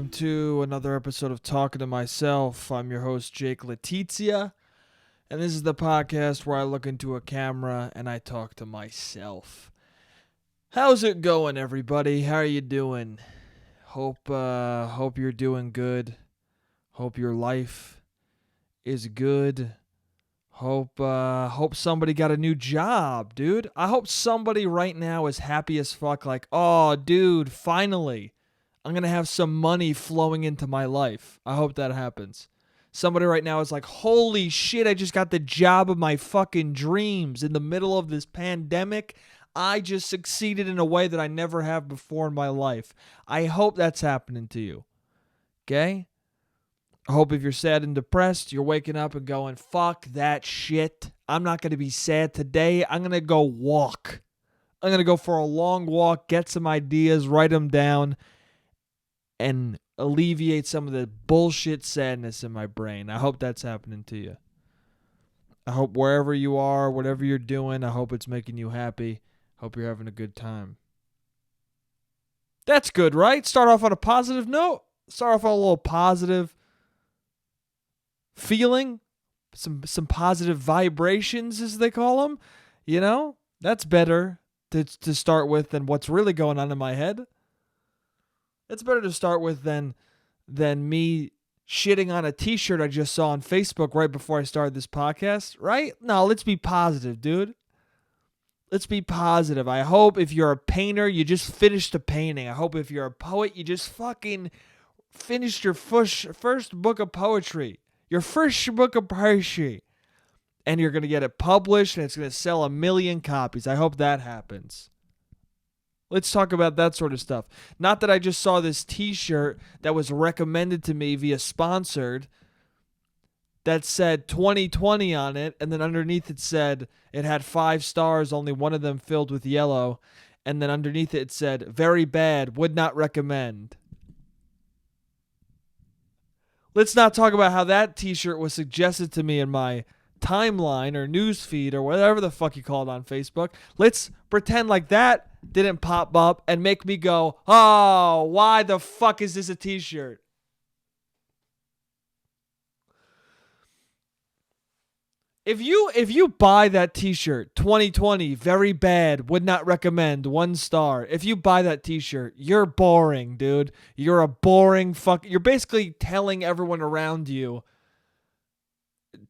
welcome to another episode of Talking to Myself. I'm your host, Jake Letizia, and this is the podcast where I look into a camera and I talk to myself. How's it going, everybody? How are you doing? Hope you're doing good. Hope your life is good. Hope somebody got a new job, dude. I hope somebody right now is happy as fuck, like, oh, dude, finally, I'm going to have some money flowing into my life. I hope that happens. Somebody right now is like, holy shit, I just got the job of my fucking dreams in the middle of this pandemic. I just succeeded in a way that I never have before in my life. I hope that's happening to you. Okay? I hope if you're sad and depressed, you're waking up and going, fuck that shit. I'm not going to be sad today. I'm going to go walk. I'm going to go for a long walk, get some ideas, write them down, and alleviate some of the bullshit sadness in my brain. I hope that's happening to you. I hope wherever you are, whatever you're doing, I hope it's making you happy. Hope you're having a good time. That's good, right? Start off on a positive note. Start off on a little positive feeling. Some positive vibrations, as they call them. You know, that's better to start with than what's really going on in my head. It's better to start with than me shitting on a t-shirt I just saw on Facebook right before I started this podcast, right? No, let's be positive, dude. Let's be positive. I hope if you're a painter, you just finished a painting. I hope if you're a poet, you just fucking finished your first book of poetry. Your first book of poetry. And you're going to get it published and it's going to sell 1 million copies. I hope that happens. Let's talk about that sort of stuff. Not that I just saw this t-shirt that was recommended to me via sponsored that said 2020 on it, and then underneath it said it had 5 stars, only one of them filled with yellow, and then underneath it said, very bad, would not recommend. Let's not talk about how that t-shirt was suggested to me in my timeline or news feed or whatever the fuck you call it on Facebook. Let's pretend like that didn't pop up and make me go, oh, why the fuck is this a t-shirt? If you buy that t-shirt, 2020, very bad, would not recommend, 1 star. If you buy that t-shirt, you're boring, dude. You're a boring fuck. You're basically telling everyone around you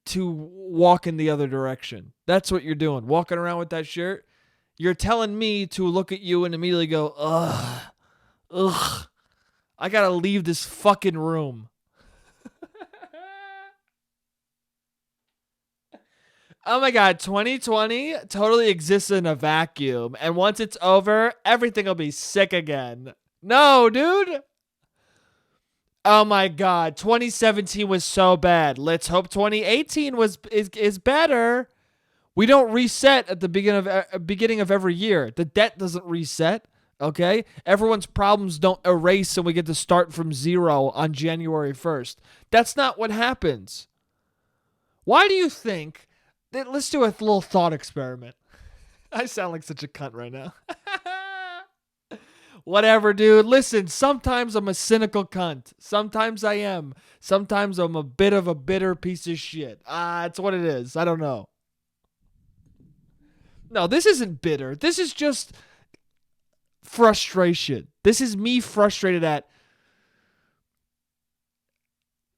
to walk in the other direction. That's what you're doing. Walking around with that shirt. You're telling me to look at you and immediately go, ugh. I gotta leave this fucking room. Oh my God, 2020 totally exists in a vacuum. And once it's over, everything will be sick again. No, dude. Oh my God, 2017 was so bad. Let's hope 2018 is better. We don't reset at the beginning of every year. The debt doesn't reset, okay? Everyone's problems don't erase and we get to start from zero on January 1st. That's not what happens. Why do you think... Let's do a little thought experiment. I sound like such a cunt right now. Whatever, dude. Listen, sometimes I'm a cynical cunt. Sometimes I am. Sometimes I'm a bit of a bitter piece of shit. It's what it is. I don't know. No, this isn't bitter. This is just frustration. This is me frustrated at...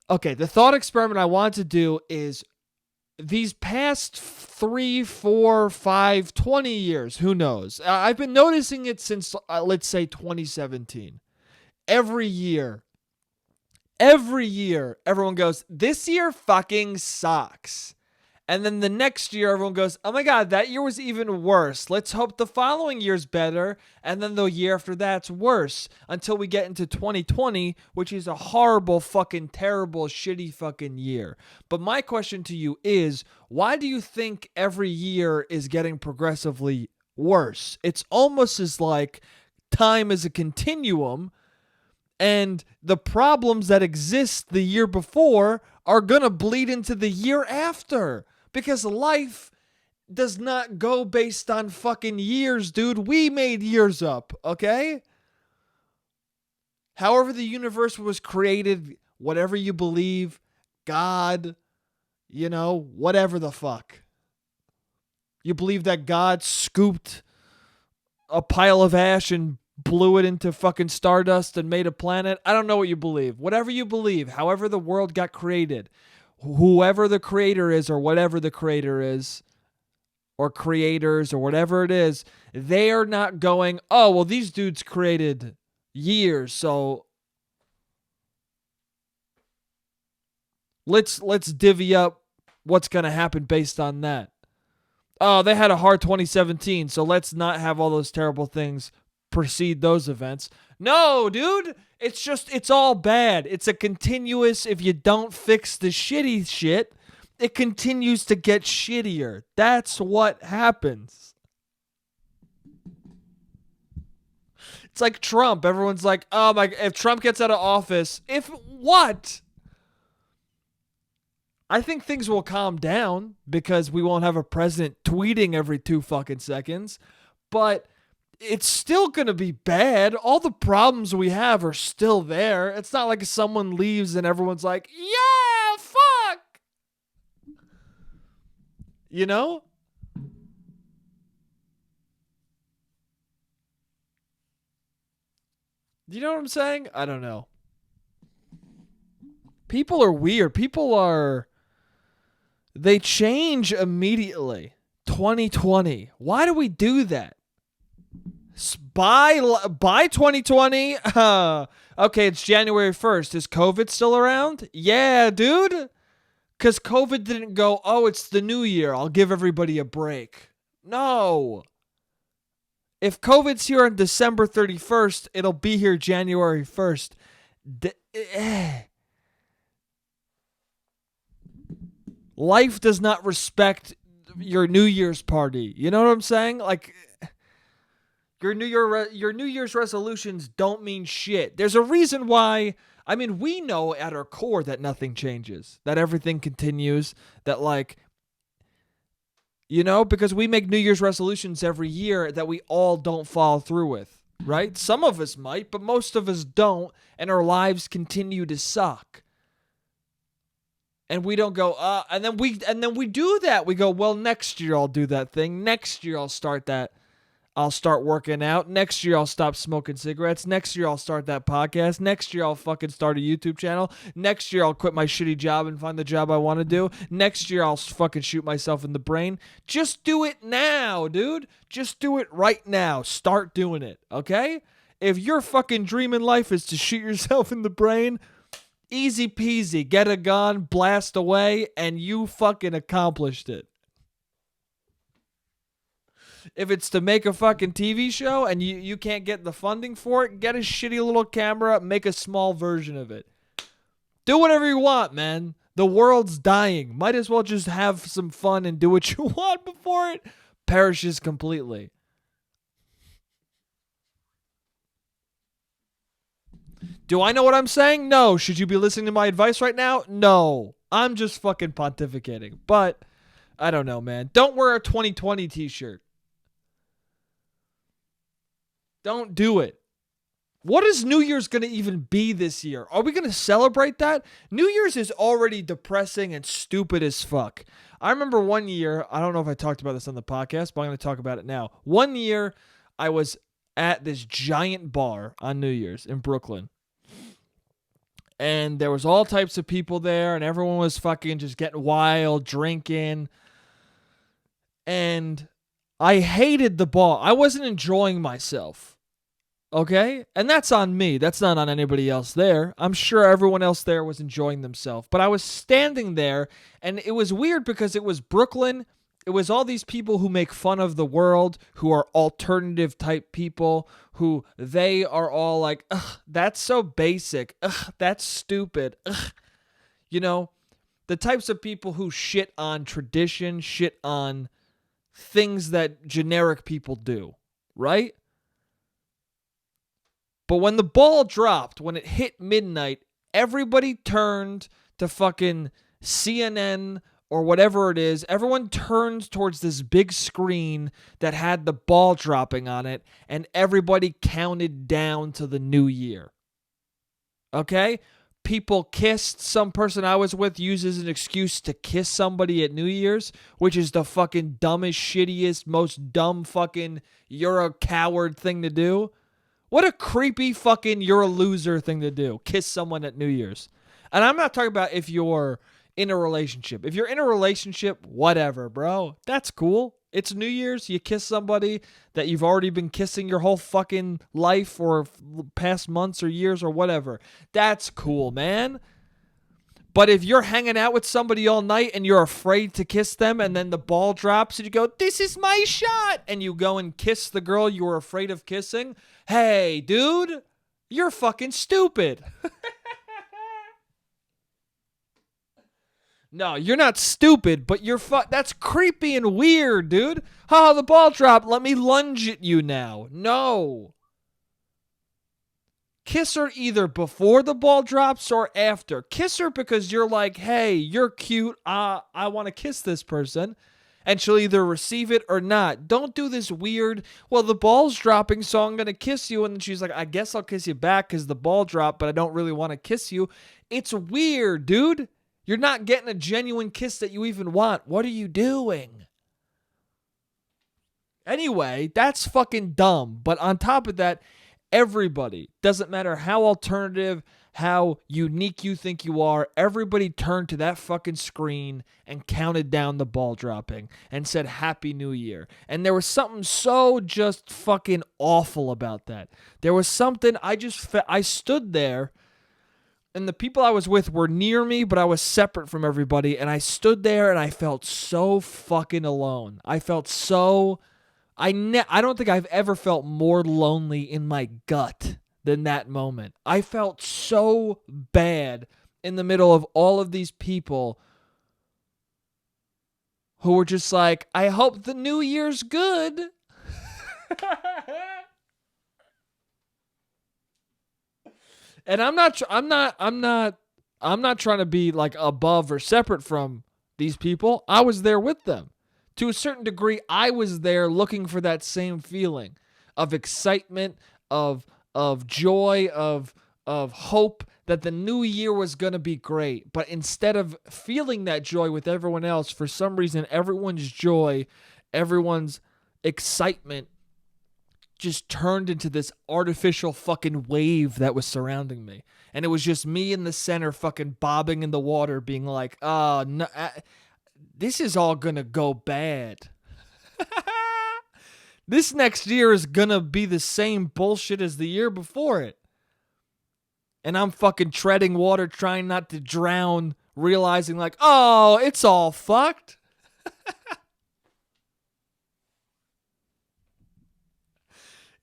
Okay, the thought experiment I want to do is... These past 3, 4, 5, 20 years, who knows? I've been noticing it since, let's say, 2017. Every year, everyone goes, this year fucking sucks. And then the next year, everyone goes, oh my God, that year was even worse. Let's hope the following year's better. And then the year after that's worse. Until we get into 2020, which is a horrible, fucking, terrible, shitty fucking year. But my question to you is, why do you think every year is getting progressively worse? It's almost as like time is a continuum. And the problems that exist the year before are going to bleed into the year after. Because life does not go based on fucking years, dude. We made years up, okay? However the universe was created, whatever you believe, God, whatever the fuck. You believe that God scooped a pile of ash and blew it into fucking stardust and made a planet? I don't know what you believe. Whatever you believe, however the world got created, whoever the creator is or whatever the creator is, or creators or whatever it is, they are not going, oh, well, these dudes created years, so let's divvy up what's going to happen based on that. Oh, they had a hard 2017, so let's not have all those terrible things precede those events. No, dude, it's all bad. It's a continuous, if you don't fix the shitty shit, it continues to get shittier. That's what happens. It's like Trump. Everyone's like, oh my, if Trump gets out of office, if what? I think things will calm down because we won't have a president tweeting every 2 fucking seconds. But it's still going to be bad. All the problems we have are still there. It's not like someone leaves and everyone's like, yeah, fuck. You know? You know what I'm saying? I don't know. People are weird. They change immediately. 2020. Why do we do that? By 2020? Okay, it's January 1st. Is COVID still around? Yeah, dude. Because COVID didn't go, oh, it's the new year, I'll give everybody a break. No. If COVID's here on December 31st, it'll be here January 1st. Life does not respect your New Year's party. You know what I'm saying? Like, your New Year's resolutions don't mean shit. There's a reason why. I mean, we know at our core that nothing changes, that everything continues, that because we make New Year's resolutions every year that we all don't follow through with, right? Some of us might, but most of us don't, and our lives continue to suck. And we don't go, and then we do that. We go, well, next year I'll do that thing. Next year I'll start that. I'll start working out. Next year, I'll stop smoking cigarettes. Next year, I'll start that podcast. Next year, I'll fucking start a YouTube channel. Next year, I'll quit my shitty job and find the job I want to do. Next year, I'll fucking shoot myself in the brain. Just do it now, dude. Just do it right now. Start doing it, okay? If your fucking dream in life is to shoot yourself in the brain, easy peasy. Get a gun, blast away, and you fucking accomplished it. If it's to make a fucking TV show and you can't get the funding for it, get a shitty little camera, make a small version of it. Do whatever you want, man. The world's dying. Might as well just have some fun and do what you want before it perishes completely. Do I know what I'm saying? No. Should you be listening to my advice right now? No. I'm just fucking pontificating. But, I don't know, man. Don't wear a 2020 t-shirt. Don't do it. What is New Year's going to even be this year? Are we going to celebrate that? New Year's is already depressing and stupid as fuck. I remember one year, I don't know if I talked about this on the podcast, but I'm going to talk about it now. One year, I was at this giant bar on New Year's in Brooklyn. And there was all types of people there, and everyone was fucking just getting wild, drinking. And I hated the bar. I wasn't enjoying myself. Okay? And that's on me. That's not on anybody else there. I'm sure everyone else there was enjoying themselves. But I was standing there, and it was weird because it was Brooklyn. It was all these people who make fun of the world, who are alternative type people, who they are all like, ugh, that's so basic. Ugh, that's stupid. Ugh. You know, the types of people who shit on tradition, shit on things that generic people do, right? But when the ball dropped, when it hit midnight, everybody turned to fucking CNN or whatever it is. Everyone turned towards this big screen that had the ball dropping on it, and everybody counted down to the new year. Okay? People kissed. Some person I was with uses an excuse to kiss somebody at New Year's, which is the fucking dumbest, shittiest, most dumb fucking you're a coward thing to do. What a creepy fucking you're a loser thing to do. Kiss someone at New Year's. And I'm not talking about if you're in a relationship. If you're in a relationship, whatever, bro. That's cool. It's New Year's. You kiss somebody that you've already been kissing your whole fucking life or past months or years or whatever. That's cool, man. But if you're hanging out with somebody all night and you're afraid to kiss them and then the ball drops and you go, this is my shot, and you go and kiss the girl you were afraid of kissing, hey, dude, you're fucking stupid. No, you're not stupid, but that's creepy and weird, dude. Oh, the ball dropped. Let me lunge at you now. No. Kiss her either before the ball drops or after. Kiss her because you're like, hey, you're cute. I want to kiss this person. And she'll either receive it or not. Don't do this weird, well, the ball's dropping, so I'm going to kiss you. And she's like, I guess I'll kiss you back because the ball dropped, but I don't really want to kiss you. It's weird, dude. You're not getting a genuine kiss that you even want. What are you doing? Anyway, that's fucking dumb. But on top of that, everybody, doesn't matter how alternative, how unique you think you are, everybody turned to that fucking screen and counted down the ball dropping and said Happy New Year. And there was something so just fucking awful about that. There was something, I stood there, and the people I was with were near me, but I was separate from everybody, and I stood there and I felt so fucking alone. I felt so... I don't think I've ever felt more lonely in my gut than that moment. I felt so bad in the middle of all of these people who were just like, I hope the new year's good. And I'm not trying to be like above or separate from these people. I was there with them. To a certain degree, I was there looking for that same feeling of excitement, of joy, of hope that the new year was going to be great. But instead of feeling that joy with everyone else, for some reason, everyone's joy, everyone's excitement just turned into this artificial fucking wave that was surrounding me. And it was just me in the center fucking bobbing in the water being like, oh, no, this is all gonna go bad. This next year is gonna be the same bullshit as the year before it. And I'm fucking treading water trying not to drown, realizing like, oh, it's all fucked.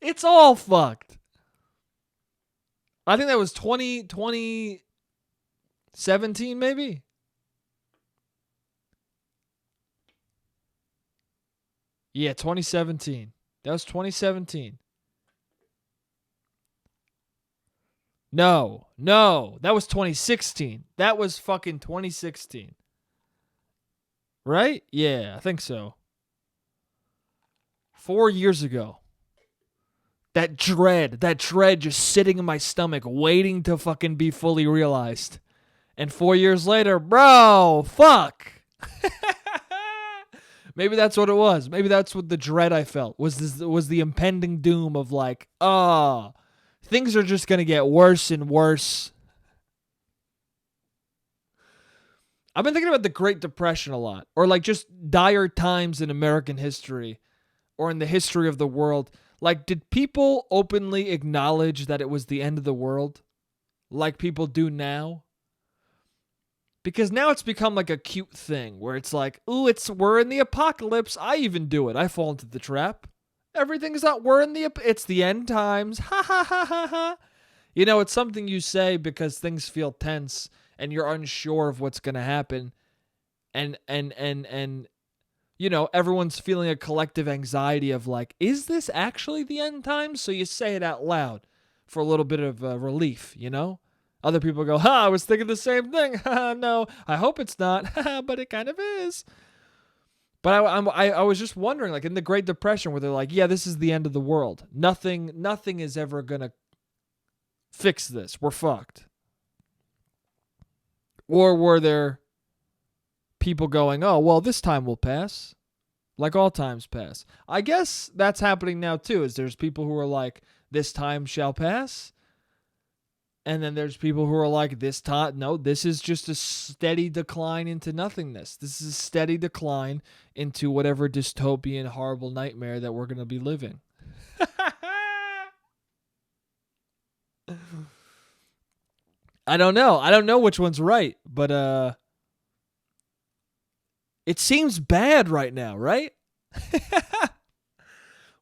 It's all fucked. I think that was 2017 maybe? Yeah, 2017. That was 2017. No, that was 2016. That was fucking 2016. Right? Yeah, I think so. 4 years ago. That dread just sitting in my stomach, waiting to fucking be fully realized. And 4 years later, bro, fuck. Maybe that's what it was. Maybe that's what the dread I felt was the impending doom of like, things are just going to get worse and worse. I've been thinking about the Great Depression a lot, or like just dire times in American history or in the history of the world. Like, did people openly acknowledge that it was the end of the world like people do now? Because now it's become like a cute thing where it's like, ooh, we're in the apocalypse. I even do it. I fall into the trap. Everything's not, it's the end times. Ha ha ha ha ha. You know, it's something you say because things feel tense and you're unsure of what's going to happen. And you know, everyone's feeling a collective anxiety of like, is this actually the end times? So you say it out loud for a little bit of relief, you know? Other people go, I was thinking the same thing. No, I hope it's not. But it kind of is. But I was just wondering, like in the Great Depression, where they're like, yeah, this is the end of the world. Nothing is ever going to fix this. We're fucked. Or were there people going, oh, well, this time will pass, like all times pass? I guess that's happening now, too, is there's people who are like, this time shall pass. And then there's people who are like, this time, no, this is just a steady decline into nothingness. This is a steady decline into whatever dystopian, horrible nightmare that we're going to be living. I don't know. I don't know which one's right, but it seems bad right now, right?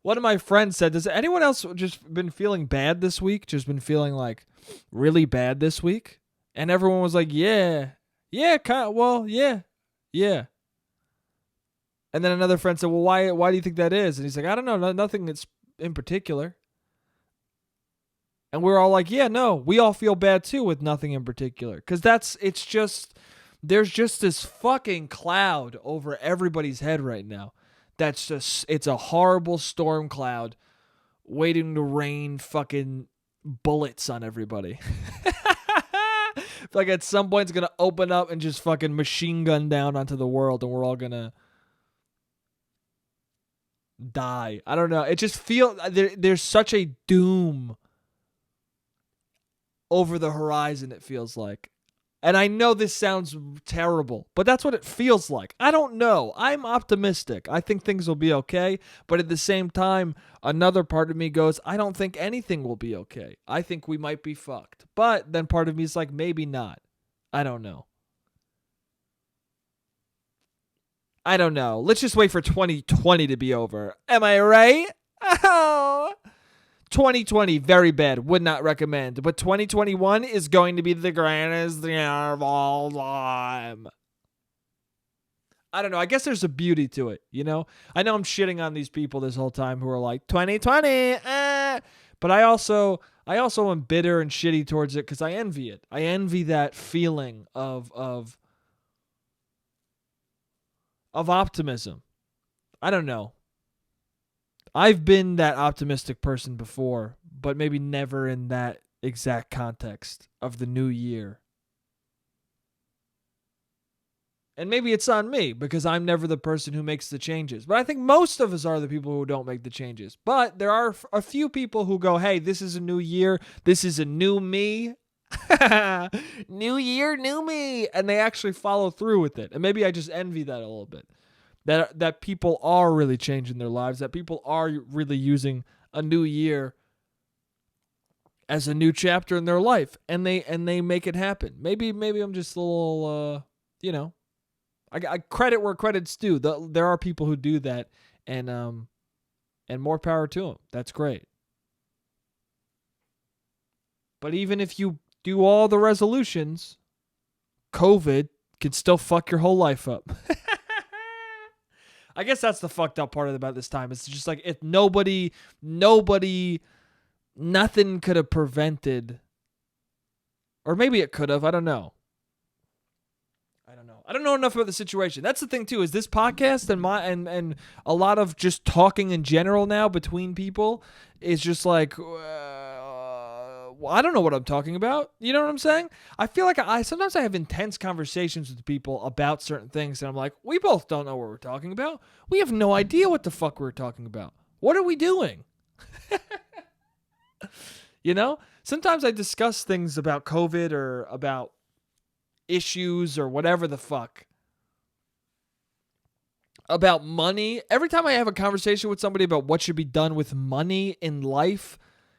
One of my friends said, does anyone else just been feeling bad this week? Just been feeling like really bad this week? And everyone was like, yeah, kind of, well, yeah. And then another friend said, well, why do you think that is? And he's like, I don't know, nothing that's in particular. And we're all like, yeah, no, we all feel bad too with nothing in particular. Because there's just this fucking cloud over everybody's head right now. It's a horrible storm cloud waiting to rain fucking bullets on everybody. Like at some point it's going to open up and just fucking machine gun down onto the world and we're all going to die. I don't know. It just feels, there's such a doom over the horizon, it feels like. And I know this sounds terrible, but that's what it feels like. I don't know. I'm optimistic. I think things will be okay. But at the same time, another part of me goes, I don't think anything will be okay. I think we might be fucked. But then part of me is like, maybe not. I don't know. Let's just wait for 2020 to be over. Am I right? Oh. 2020, very bad. Would not recommend. But 2021 is going to be the greatest year of all time. I don't know. I guess there's a beauty to it, you know? I know I'm shitting on these people this whole time who are like, 2020, But I also am bitter and shitty towards it because I envy it. I envy that feeling of optimism. I don't know. I've been that optimistic person before, but maybe never in that exact context of the new year. And maybe it's on me because I'm never the person who makes the changes. But I think most of us are the people who don't make the changes. But there are a few people who go, hey, this is a new year. This is a new me. New year, new me. And they actually follow through with it. And maybe I just envy that a little bit. That people are really changing their lives, that people are really using a new year as a new chapter in their life, and they make it happen. Maybe I'm just a little, I credit where credit's due. There are people who do that, and more power to them. That's great. But even if you do all the resolutions, COVID can still fuck your whole life up. I guess that's the fucked up part about this time. It's just like if nothing could have prevented, or maybe it could have. I don't know. I don't know enough about the situation. That's the thing too. Is this podcast and a lot of just talking in general now between people is just like. I don't know what I'm talking about. You know what I'm saying? I feel like sometimes I have intense conversations with people about certain things, and I'm like, we both don't know what we're talking about. We have no idea what the fuck we're talking about. What are we doing? You know? Sometimes I discuss things about COVID or about issues or whatever the fuck. About money. Every time I have a conversation with somebody about what should be done with money in life,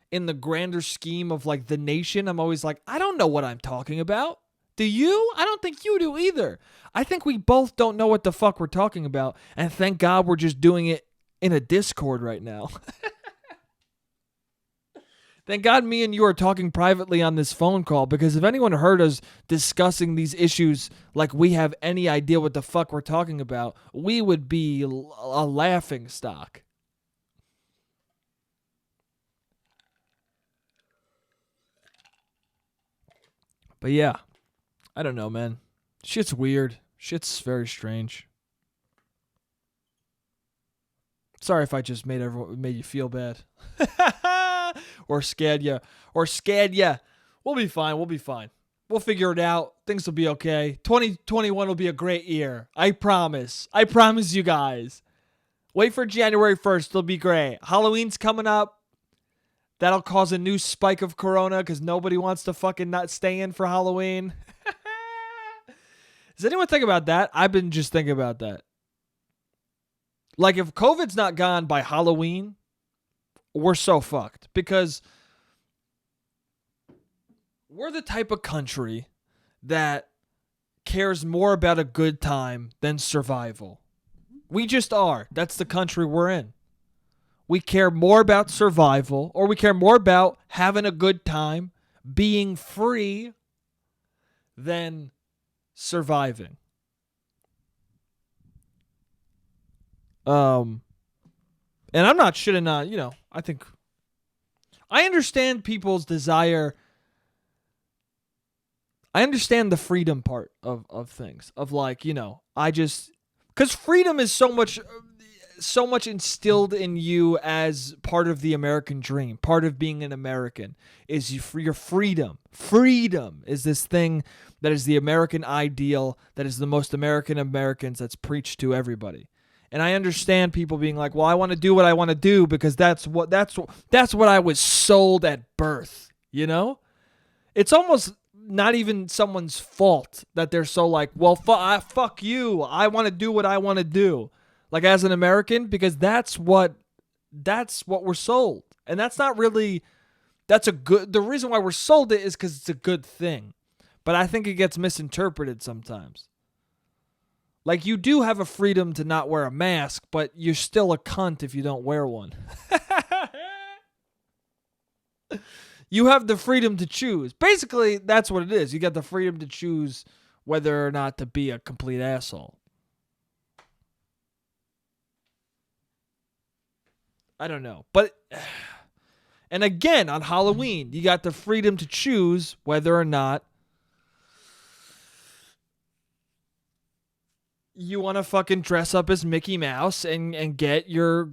in the grander scheme of like the nation, I'm always like, I don't know what I'm talking about. Do you? I don't think you do either. I think we both don't know what the fuck we're talking about. And thank God we're just doing it in a Discord right now. Thank God me and you are talking privately on this phone call, because if anyone heard us discussing these issues like we have any idea what the fuck we're talking about, we would be a laughing stock. But yeah, I don't know, man. Shit's weird. Shit's very strange. Sorry if I just made you feel bad. Or scared you. We'll be fine. We'll figure it out. Things will be okay. 2021 will be a great year. I promise. I promise you guys. Wait for January 1st. It'll be great. Halloween's coming up. That'll cause a new spike of corona because nobody wants to fucking not stay in for Halloween. Does anyone think about that? I've been just thinking about that. Like, if COVID's not gone by Halloween, we're so fucked. Because we're the type of country that cares more about a good time than survival. We just are. That's the country we're in. We care more about survival, or we care more about having a good time, being free, than surviving. And I'm not shitting on, I understand people's desire. I understand the freedom part of things. Of like, because freedom is so much instilled in you as part of the American dream. Part of being an American is your freedom. Freedom is this thing that is the American ideal, that is the most American Americans that's preached to everybody. And I understand people being like, well, I want to do what I want to do because that's what I was sold at birth, It's almost not even someone's fault that they're so like, well, fuck you. I want to do what I want to do. Like, as an American, because that's what we're sold. And that's not really, the reason why we're sold it is because it's a good thing. But I think it gets misinterpreted sometimes. Like, you do have a freedom to not wear a mask, but you're still a cunt if you don't wear one. You have the freedom to choose. Basically, that's what it is. You got the freedom to choose whether or not to be a complete asshole. I don't know. But, and again, on Halloween, you got the freedom to choose whether or not you want to fucking dress up as Mickey Mouse and get your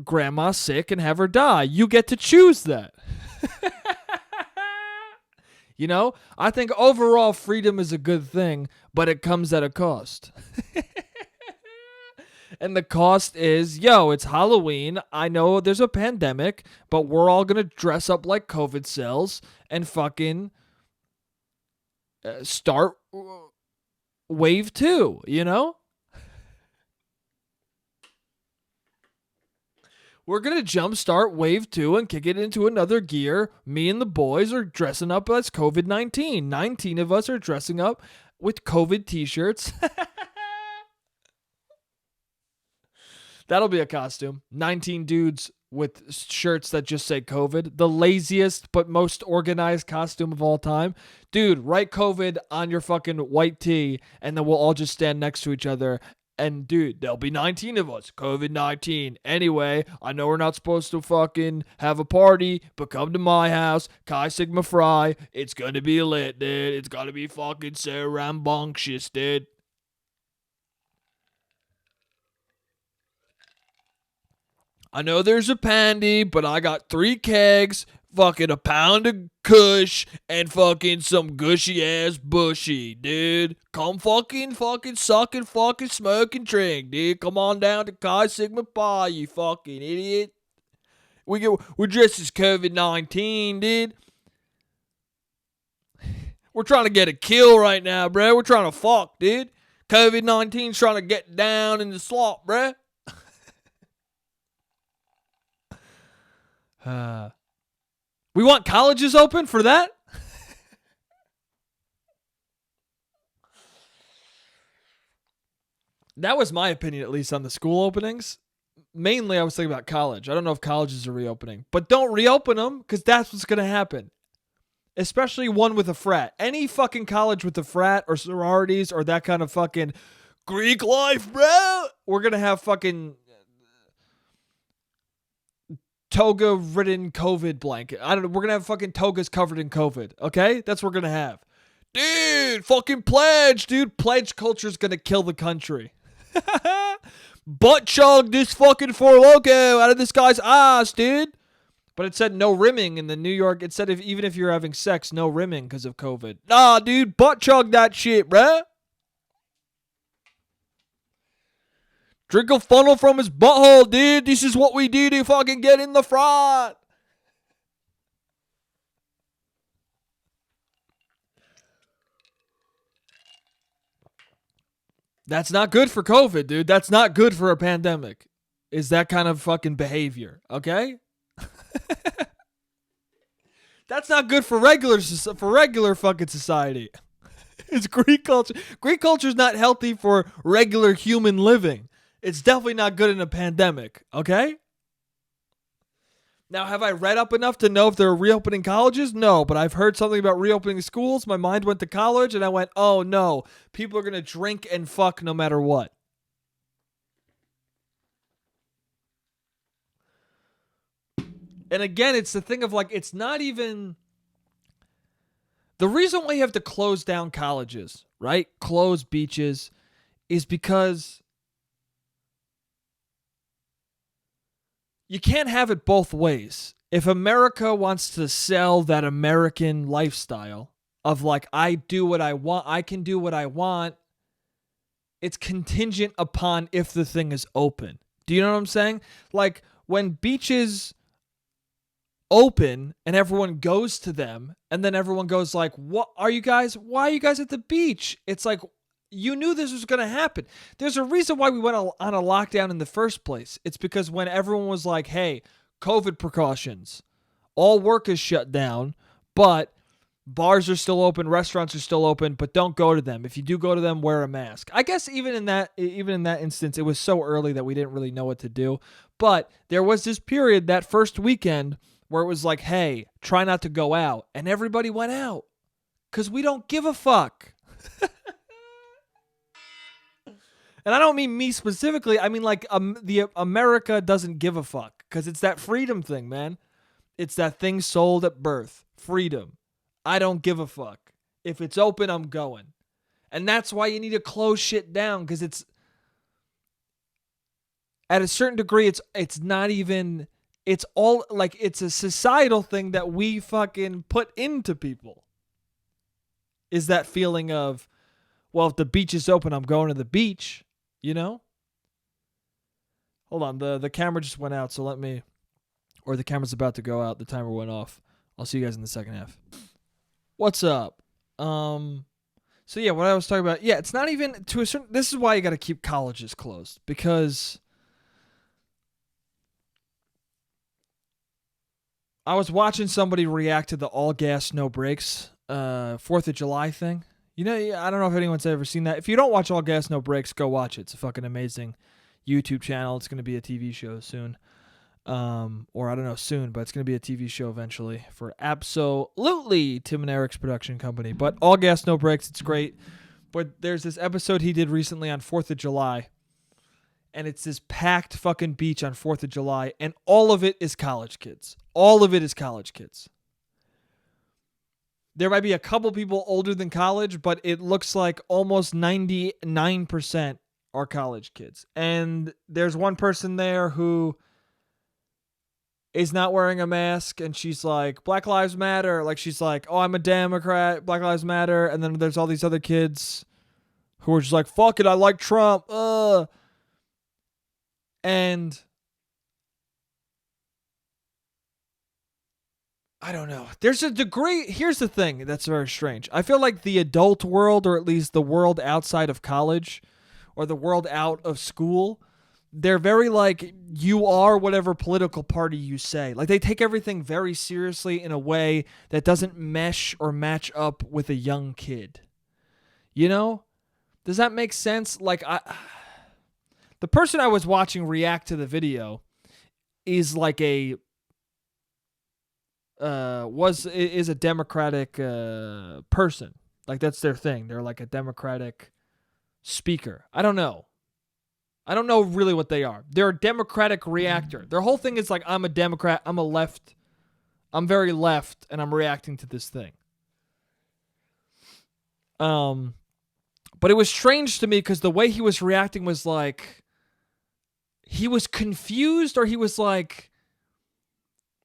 grandma sick and have her die. You get to choose that. I think overall freedom is a good thing, but it comes at a cost. And the cost is, it's Halloween. I know there's a pandemic, but we're all going to dress up like COVID cells and fucking start wave 2, We're going to jumpstart wave 2 and kick it into another gear. Me and the boys are dressing up as COVID-19. 19 of us are dressing up with COVID t-shirts. That'll be a costume. 19 dudes with shirts that just say COVID. The laziest but most organized costume of all time. Dude, write COVID on your fucking white tee, and then we'll all just stand next to each other. And dude, there'll be 19 of us. COVID-19. Anyway, I know we're not supposed to fucking have a party, but come to my house. Chi Sigma Fry. It's gonna be lit, dude. It's gonna be fucking so rambunctious, dude. I know there's a pandy, but I got 3 kegs, fucking a pound of kush, and fucking some gushy ass bushy, dude. Come fucking suck and fucking smoke and drink, dude. Come on down to Chi Sigma Pi, you fucking idiot. We're dressed as COVID-19, dude. We're trying to get a kill right now, bro. We're trying to fuck, dude. COVID-19's trying to get down in the slop, bro. We want colleges open for that? That was my opinion, at least, on the school openings. Mainly, I was thinking about college. I don't know if colleges are reopening. But don't reopen them, because that's what's going to happen. Especially one with a frat. Any fucking college with a frat or sororities or that kind of fucking Greek life, bro. We're going to have fucking toga-ridden COVID blanket. I don't know. We're going to have fucking togas covered in COVID. Okay? That's what we're going to have. Dude, fucking pledge, dude. Pledge culture's going to kill the country. Butt chug this fucking Four Loko out of this guy's ass, dude. But it said no rimming in the New York. It said even if you're having sex, no rimming because of COVID. Nah, dude, butt chug that shit, bruh. Drink a funnel from his butthole, dude. This is what we do to fucking get in the front. That's not good for COVID, dude. That's not good for a pandemic. Is that kind of fucking behavior, okay? That's not good for regular fucking society. It's Greek culture. Greek culture is not healthy for regular human living. It's definitely not good in a pandemic, okay? Now, have I read up enough to know if they're reopening colleges? No, but I've heard something about reopening schools. My mind went to college, and I went, oh, no. People are going to drink and fuck no matter what. And again, it's the thing of like, it's not even... The reason why you have to close down colleges, right? Close beaches, is because you can't have it both ways. If America wants to sell that American lifestyle of like, I do what I want, I can do what I want, it's contingent upon if the thing is open. Do you know what I'm saying? Like when beaches open and everyone goes to them and then everyone goes like, what are you guys, why are you guys at the beach? It's like, you knew this was going to happen. There's a reason why we went on a lockdown in the first place. It's because when everyone was like, hey, COVID precautions, all work is shut down, but bars are still open, restaurants are still open, but don't go to them. If you do go to them, wear a mask. I guess even in that instance, it was so early that we didn't really know what to do. But there was this period, that first weekend, where it was like, hey, try not to go out. And everybody went out because we don't give a fuck. And I don't mean me specifically. I mean like the America doesn't give a fuck because it's that freedom thing, man. It's that thing sold at birth. Freedom. I don't give a fuck. If it's open, I'm going. And that's why you need to close shit down because it's at a certain degree, it's not even... It's all like it's a societal thing that we fucking put into people. Is that feeling of, well, if the beach is open, I'm going to the beach, you know? Hold on, the camera just went out, so or the camera's about to go out, the timer went off. I'll see you guys in the second half. What's up? So yeah, what I was talking about, yeah, it's not even to a certain, this is why you got to keep colleges closed, because I was watching somebody react to the all gas, no brakes 4th of July thing. You know, I don't know if anyone's ever seen that. If you don't watch All Gas, No Brakes, go watch it. It's a fucking amazing YouTube channel. It's going to be a TV show soon. Or I don't know soon, but it's going to be a TV show eventually for absolutely Tim and Eric's production company. But All Gas, No Brakes, it's great. But there's this episode he did recently on 4th of July. And it's this packed fucking beach on 4th of July. And all of it is college kids. All of it is college kids. There might be a couple people older than college, but it looks like almost 99% are college kids. And there's one person there who is not wearing a mask, and she's like, Black Lives Matter. Like, she's like, oh, I'm a Democrat, Black Lives Matter. And then there's all these other kids who are just like, fuck it, I like Trump. And I don't know. There's a degree. Here's the thing that's very strange. I feel like the adult world, or at least the world outside of college or the world out of school, they're very like, you are whatever political party you say. Like, they take everything very seriously in a way that doesn't mesh or match up with a young kid. You know? Does that make sense? Like, the person I was watching react to the video is like is a Democratic person. Like, that's their thing. They're like a Democratic speaker. I don't know really what they are. They're a Democratic reactor. Their whole thing is like, I'm a Democrat, I'm very left, and I'm reacting to this thing. But it was strange to me because the way he was reacting was like, he was confused, or he was like,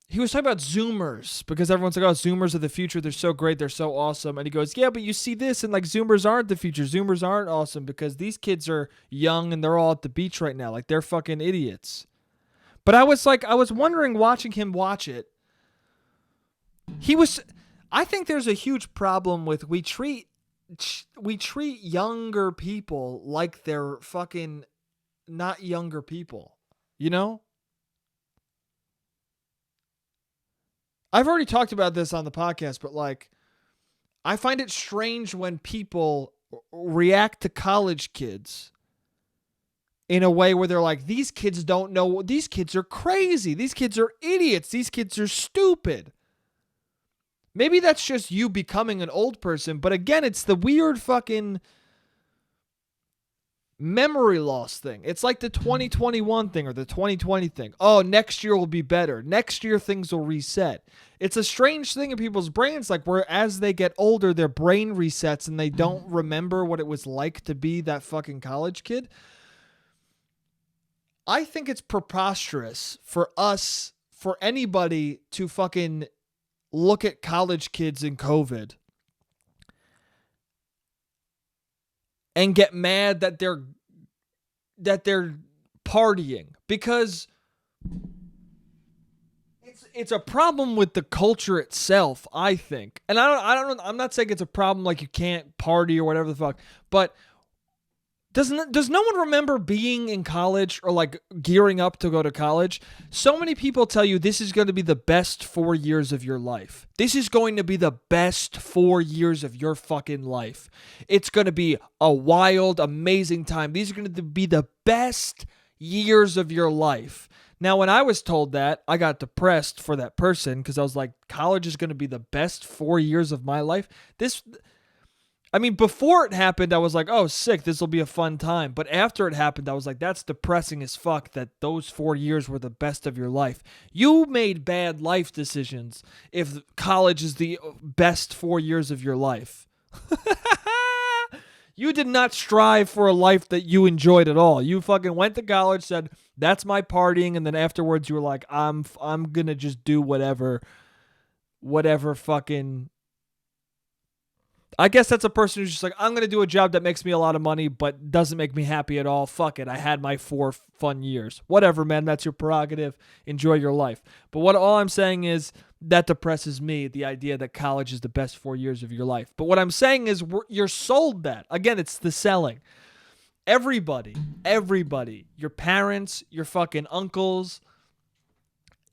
he was talking about Zoomers because everyone's like, oh, Zoomers are the future. They're so great. They're so awesome. And he goes, yeah, but you see this and like Zoomers aren't the future. Zoomers aren't awesome because these kids are young and they're all at the beach right now. Like they're fucking idiots. But I was wondering watching him watch it. I think there's a huge problem with we treat younger people like they're fucking not younger people. You know? I've already talked about this on the podcast, but like, I find it strange when people react to college kids in a way where they're like, these kids don't know, these kids are crazy, these kids are idiots, these kids are stupid. Maybe that's just you becoming an old person, but again, it's the weird fucking memory loss thing. It's like the 2021 thing or the 2020 thing. Oh, next year will be better. Next year things will reset. It's a strange thing in people's brains, like where as they get older, their brain resets and they don't remember what it was like to be that fucking college kid. I think it's preposterous for anybody to fucking look at college kids in COVID and get mad that they're partying, because it's a problem with the culture itself, I think. And I'm not saying it's a problem like you can't party or whatever the fuck, but does no one remember being in college or like gearing up to go to college? So many people tell you this is going to be the best 4 years of your life. This is going to be the best 4 years of your fucking life. It's going to be a wild, amazing time. These are going to be the best years of your life. Now, when I was told that, I got depressed for that person because I was like, college is going to be the best 4 years of my life. Before it happened, I was like, oh, sick, this will be a fun time. But after it happened, I was like, that's depressing as fuck that those 4 years were the best of your life. You made bad life decisions if college is the best 4 years of your life. You did not strive for a life that you enjoyed at all. You fucking went to college, said, that's my partying, and then afterwards you were like, I'm going to just do whatever fucking... I guess that's a person who's just like, I'm going to do a job that makes me a lot of money but doesn't make me happy at all. Fuck it. I had my 4 fun years. Whatever, man. That's your prerogative. Enjoy your life. But all I'm saying is that depresses me, the idea that college is the best 4 years of your life. But what I'm saying is you're sold that. Again, it's the selling. Everybody, your parents, your fucking uncles,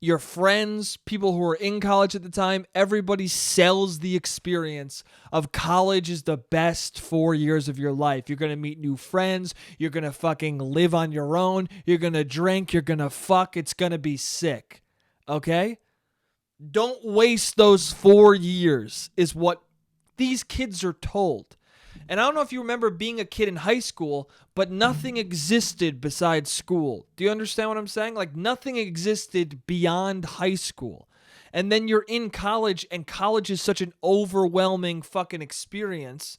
your friends, people who are in college at the time, everybody sells the experience of college is the best 4 years of your life. You're going to meet new friends. You're going to fucking live on your own. You're going to drink. You're going to fuck. It's going to be sick. Okay? Don't waste those 4 years is what these kids are told. And I don't know if you remember being a kid in high school, but nothing existed besides school. Do you understand what I'm saying? Like nothing existed beyond high school. And then you're in college, and college is such an overwhelming fucking experience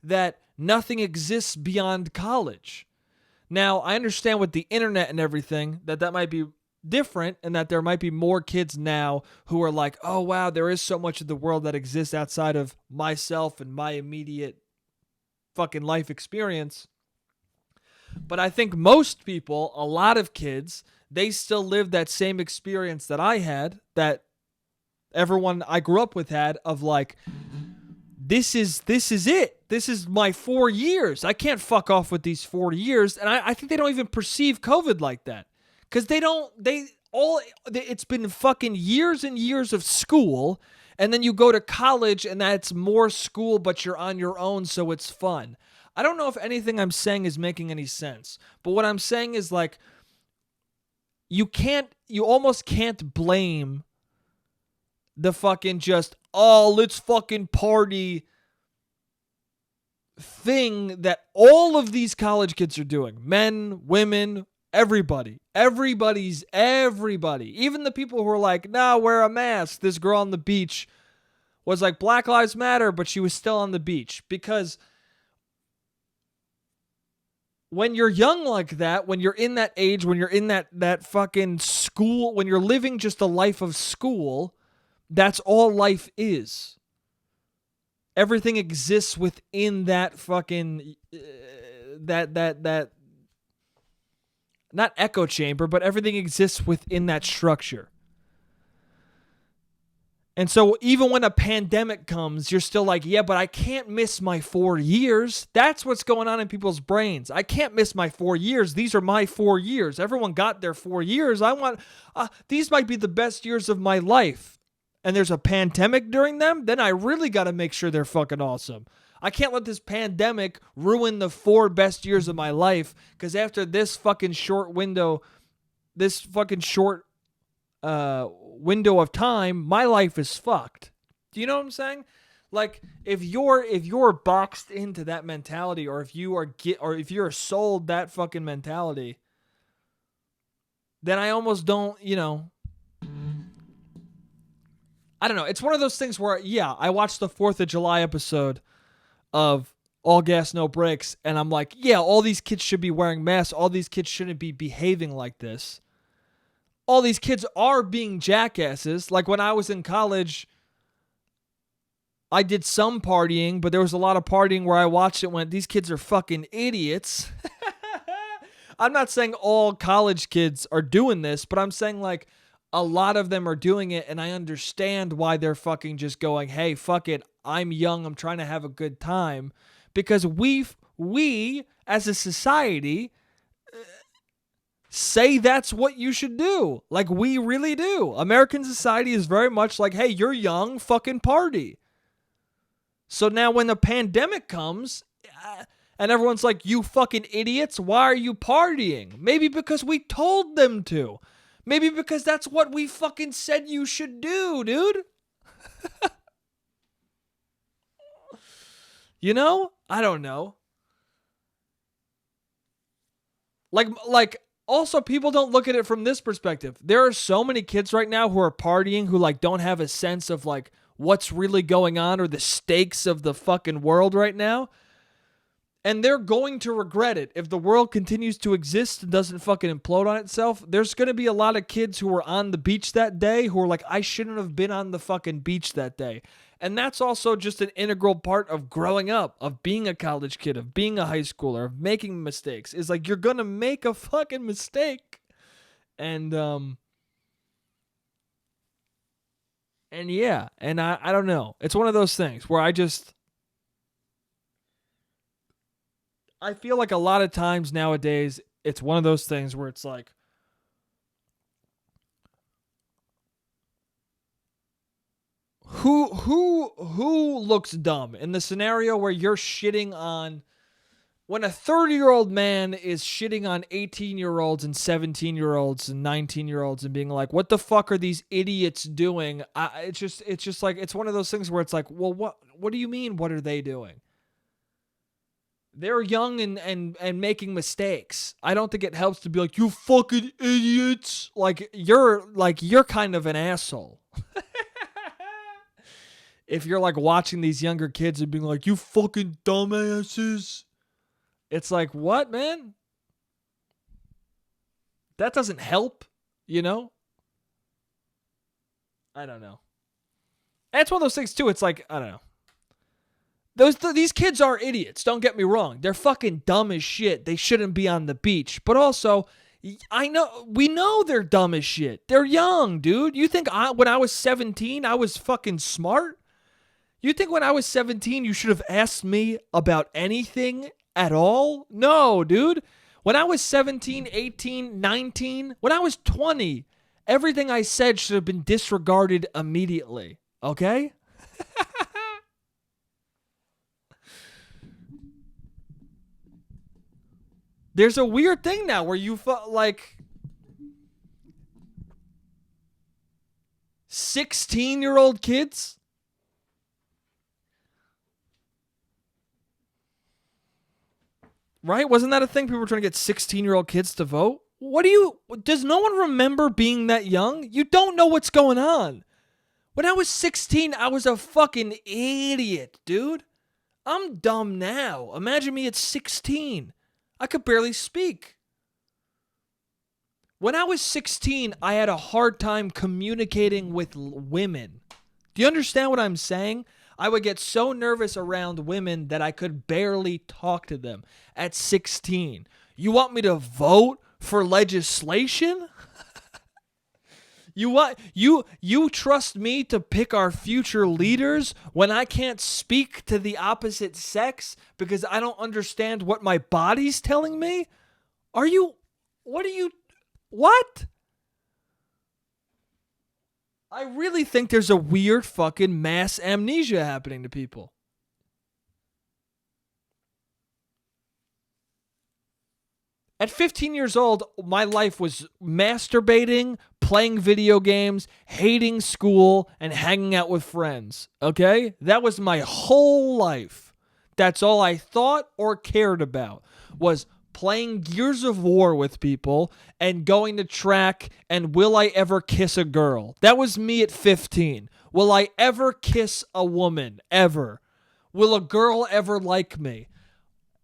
that nothing exists beyond college. Now, I understand with the internet and everything that might be different, and that there might be more kids now who are like, oh wow, there is so much of the world that exists outside of myself and my immediate fucking life experience. But I think most people, a lot of kids, they still live that same experience that I had, that everyone I grew up with had, of like, this is it. This is my 4 years. I can't fuck off with these 4 years. And I think they don't even perceive COVID like that. Because it's been fucking years and years of school. And then you go to college and that's more school, but you're on your own, so it's fun. I don't know if anything I'm saying is making any sense. But what I'm saying is like, you almost can't blame the fucking just, oh, let's fucking party thing that all of these college kids are doing. Men, women, everybody. Everybody. Even the people who are like, nah, wear a mask. This girl on the beach was like, Black Lives Matter, but she was still on the beach. Because when you're young like that, when you're in that age, when you're in that fucking school, when you're living just a life of school, that's all life is. Everything exists within that fucking that not echo chamber, but everything exists within that structure. And so even when a pandemic comes, you're still like, yeah, but I can't miss my 4 years. That's what's going on in people's brains. I can't miss my 4 years. These are my 4 years. Everyone got their 4 years. These might be the best years of my life. And there's a pandemic during them, then I really got to make sure they're fucking awesome. I can't let this pandemic ruin the 4 best years of my life, because after this fucking short window, window of time, my life is fucked. Do you know what I'm saying? Like, if you're boxed into that mentality, or if you're sold that fucking mentality, then I almost don't, I don't know. It's one of those things where, yeah, I watched the 4th of July episode of All Gas, No Brakes, and I'm like, yeah, all these kids should be wearing masks. All these kids shouldn't be behaving like this. All these kids are being jackasses. Like, when I was in college, I did some partying, but there was a lot of partying where I watched it when these kids are fucking idiots. I'm not saying all college kids are doing this, but I'm saying, like, a lot of them are doing it, and I understand why they're fucking just going, hey, fuck it, I'm young, I'm trying to have a good time. Because we as a society, say that's what you should do. Like, we really do. American society is very much like, hey, you're young, fucking party. So now when the pandemic comes, and everyone's like, you fucking idiots, why are you partying? Maybe because we told them to. Maybe because that's what we fucking said you should do, dude. I don't know. Like, also, people don't look at it from this perspective. There are so many kids right now who are partying who, like, don't have a sense of, like, what's really going on or the stakes of the fucking world right now. And they're going to regret it. If the world continues to exist and doesn't fucking implode on itself, there's going to be a lot of kids who were on the beach that day who are like, I shouldn't have been on the fucking beach that day. And that's also just an integral part of growing up, of being a college kid, of being a high schooler, of making mistakes. Is like, you're going to make a fucking mistake. And yeah, and I don't know. It's one of those things where I feel like a lot of times nowadays, it's one of those things where it's like, who looks dumb in the scenario where you're shitting on, when a 30-year-old man is shitting on 18-year-olds and 17-year-olds and 19-year-olds and being like, what the fuck are these idiots doing? It's just like, it's one of those things where it's like, well, what do you mean? What are they doing? They're young and making mistakes. I don't think it helps to be like, you fucking idiots. Like, you're kind of an asshole. If you're like watching these younger kids and being like, you fucking dumbasses. It's like, what, man? That doesn't help, I don't know. And it's one of those things too. It's like, I don't know. These kids are idiots. Don't get me wrong. They're fucking dumb as shit. They shouldn't be on the beach. But also, we know they're dumb as shit. They're young, dude. You think when I was 17, I was fucking smart? You think when I was 17, you should have asked me about anything at all? No, dude. When I was 17, 18, 19, when I was 20, everything I said should have been disregarded immediately. Okay? There's a weird thing now where you like 16-year-old kids. Right? Wasn't that a thing? People were trying to get 16-year-old kids to vote. Does no one remember being that young? You don't know what's going on. When I was 16, I was a fucking idiot, dude. I'm dumb now. Imagine me at 16. I could barely speak. When I was 16, I had a hard time communicating with women. Do you understand what I'm saying? I would get so nervous around women that I could barely talk to them at 16. You want me to vote for legislation? You trust me to pick our future leaders when I can't speak to the opposite sex because I don't understand what my body's telling me? What? I really think there's a weird fucking mass amnesia happening to people. At 15 years old, my life was masturbating, playing video games, hating school, and hanging out with friends. Okay? That was my whole life. That's all I thought or cared about was playing Gears of War with people and going to track and will I ever kiss a girl? That was me at 15. Will I ever kiss a woman? Ever? Will a girl ever like me?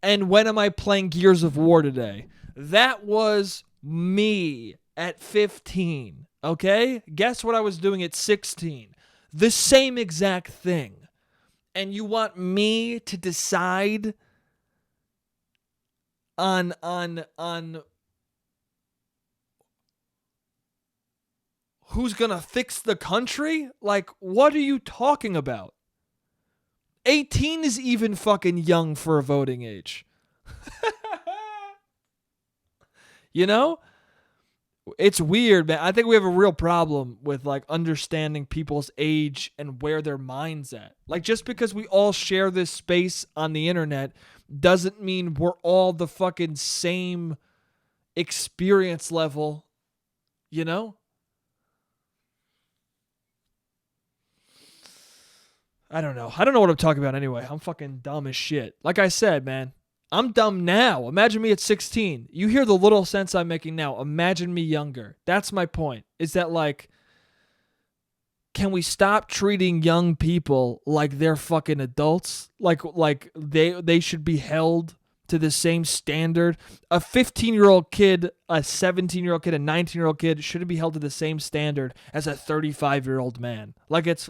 And when am I playing Gears of War today? That was me at 15, okay? Guess what I was doing at 16? The same exact thing. And you want me to decide on who's going to fix the country? Like, what are you talking about? 18 is even fucking young for a voting age. You know? It's weird, man. I think we have a real problem with like understanding people's age and where their mind's at. Like just because we all share this space on the internet doesn't mean we're all the fucking same experience level, you know? I don't know. I don't know what I'm talking about anyway. I'm fucking dumb as shit. Like I said, man, I'm dumb now. Imagine me at 16. You hear the little sense I'm making now. Imagine me younger. That's my point. Is that like, can we stop treating young people like they're fucking adults? Like they should be held to the same standard. A 15-year-old kid, a 17-year-old kid, a 19-year-old kid shouldn't be held to the same standard as a 35-year-old man. Like it's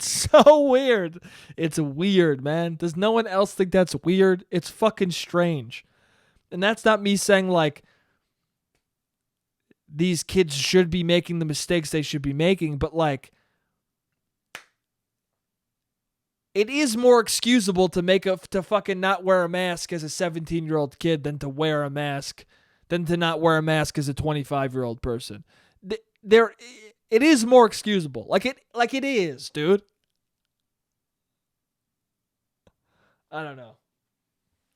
so weird. It's weird, man. Does no one else think that's weird? It's fucking strange. And that's not me saying like these kids should be making the mistakes they should be making, but like it is more excusable to fucking not wear a mask as a 17-year-old kid than to not wear a mask as a 25-year-old person. It is more excusable. Like it is, dude. I don't know.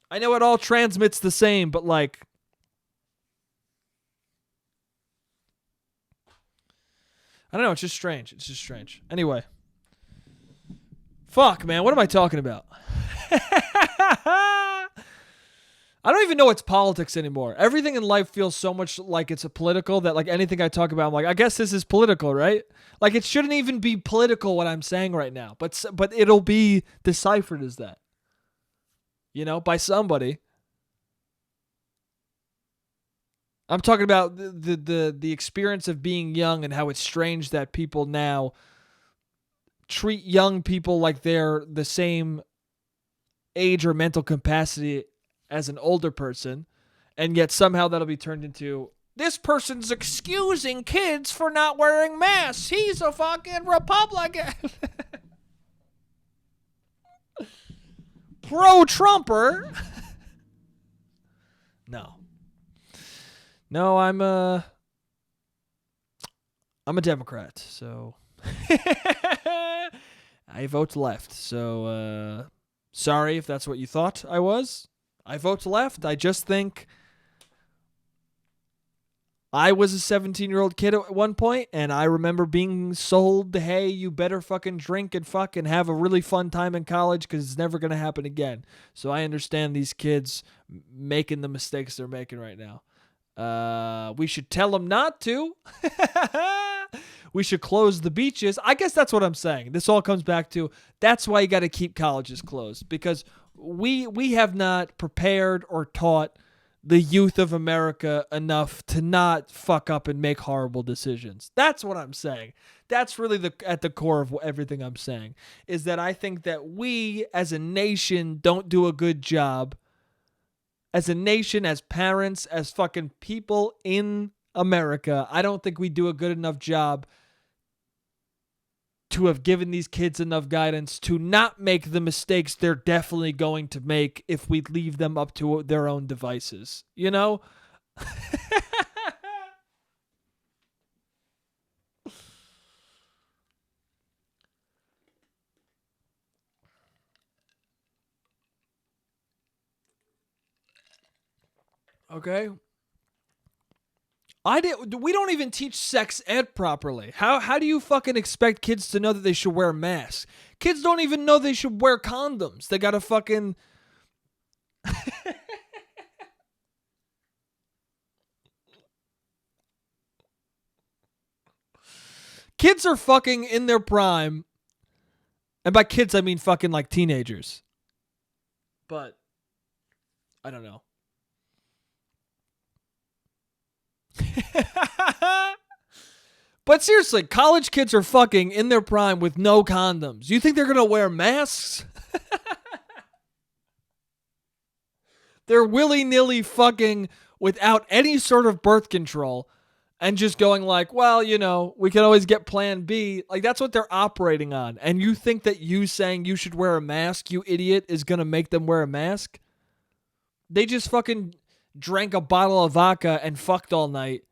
I know it all transmits the same, but like I don't know, it's just strange. Anyway. Fuck, man. What am I talking about? I don't even know it's politics anymore. Everything in life feels so much like it's a political that like anything I talk about, I'm like, I guess this is political, right? Like it shouldn't even be political what I'm saying right now, but it'll be deciphered as that, you know, by somebody. I'm talking about the experience of being young and how it's strange that people now treat young people like they're the same age or mental capacity as an older person, and yet somehow that'll be turned into this person's excusing kids for not wearing masks. He's a fucking Republican. Pro-Trumper. No, I'm a Democrat, so I vote left. So sorry if that's what you thought I was. I vote left. I just think I was a 17-year-old kid at one point, and I remember being sold, hey, you better fucking drink and fuck and have a really fun time in college because it's never going to happen again. So I understand these kids making the mistakes they're making right now. We should tell them not to. We should close the beaches. I guess that's what I'm saying. This all comes back to that's why you got to keep colleges closed, because we have not prepared or taught the youth of America enough to not fuck up and make horrible decisions. That's what I'm saying. That's really at the core of everything I'm saying, is that I think that we as a nation don't do a good job. As a nation, as parents, as fucking people in America, I don't think we do a good enough job to have given these kids enough guidance to not make the mistakes they're definitely going to make if we leave them up to their own devices. You know? Okay. We don't even teach sex ed properly. How do you fucking expect kids to know that they should wear masks? Kids don't even know they should wear condoms. They gotta fucking... Kids are fucking in their prime. And by kids, I mean fucking like teenagers. But, I don't know. But seriously, college kids are fucking in their prime with no condoms. You think they're going to wear masks? They're willy-nilly fucking without any sort of birth control and just going like, well, you know, we can always get plan B. Like, that's what they're operating on. And you think that you saying you should wear a mask, you idiot, is going to make them wear a mask? They just fucking drank a bottle of vodka and fucked all night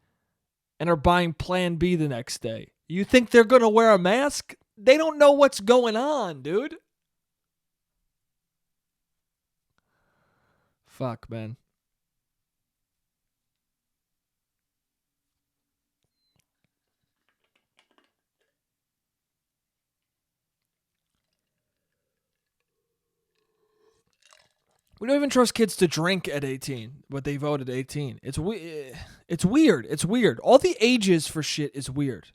and are buying plan B the next day. You think they're going to wear a mask? They don't know what's going on, dude. Fuck, man. We don't even trust kids to drink at 18, but they vote at 18. It's weird. It's weird. All the ages for shit is weird.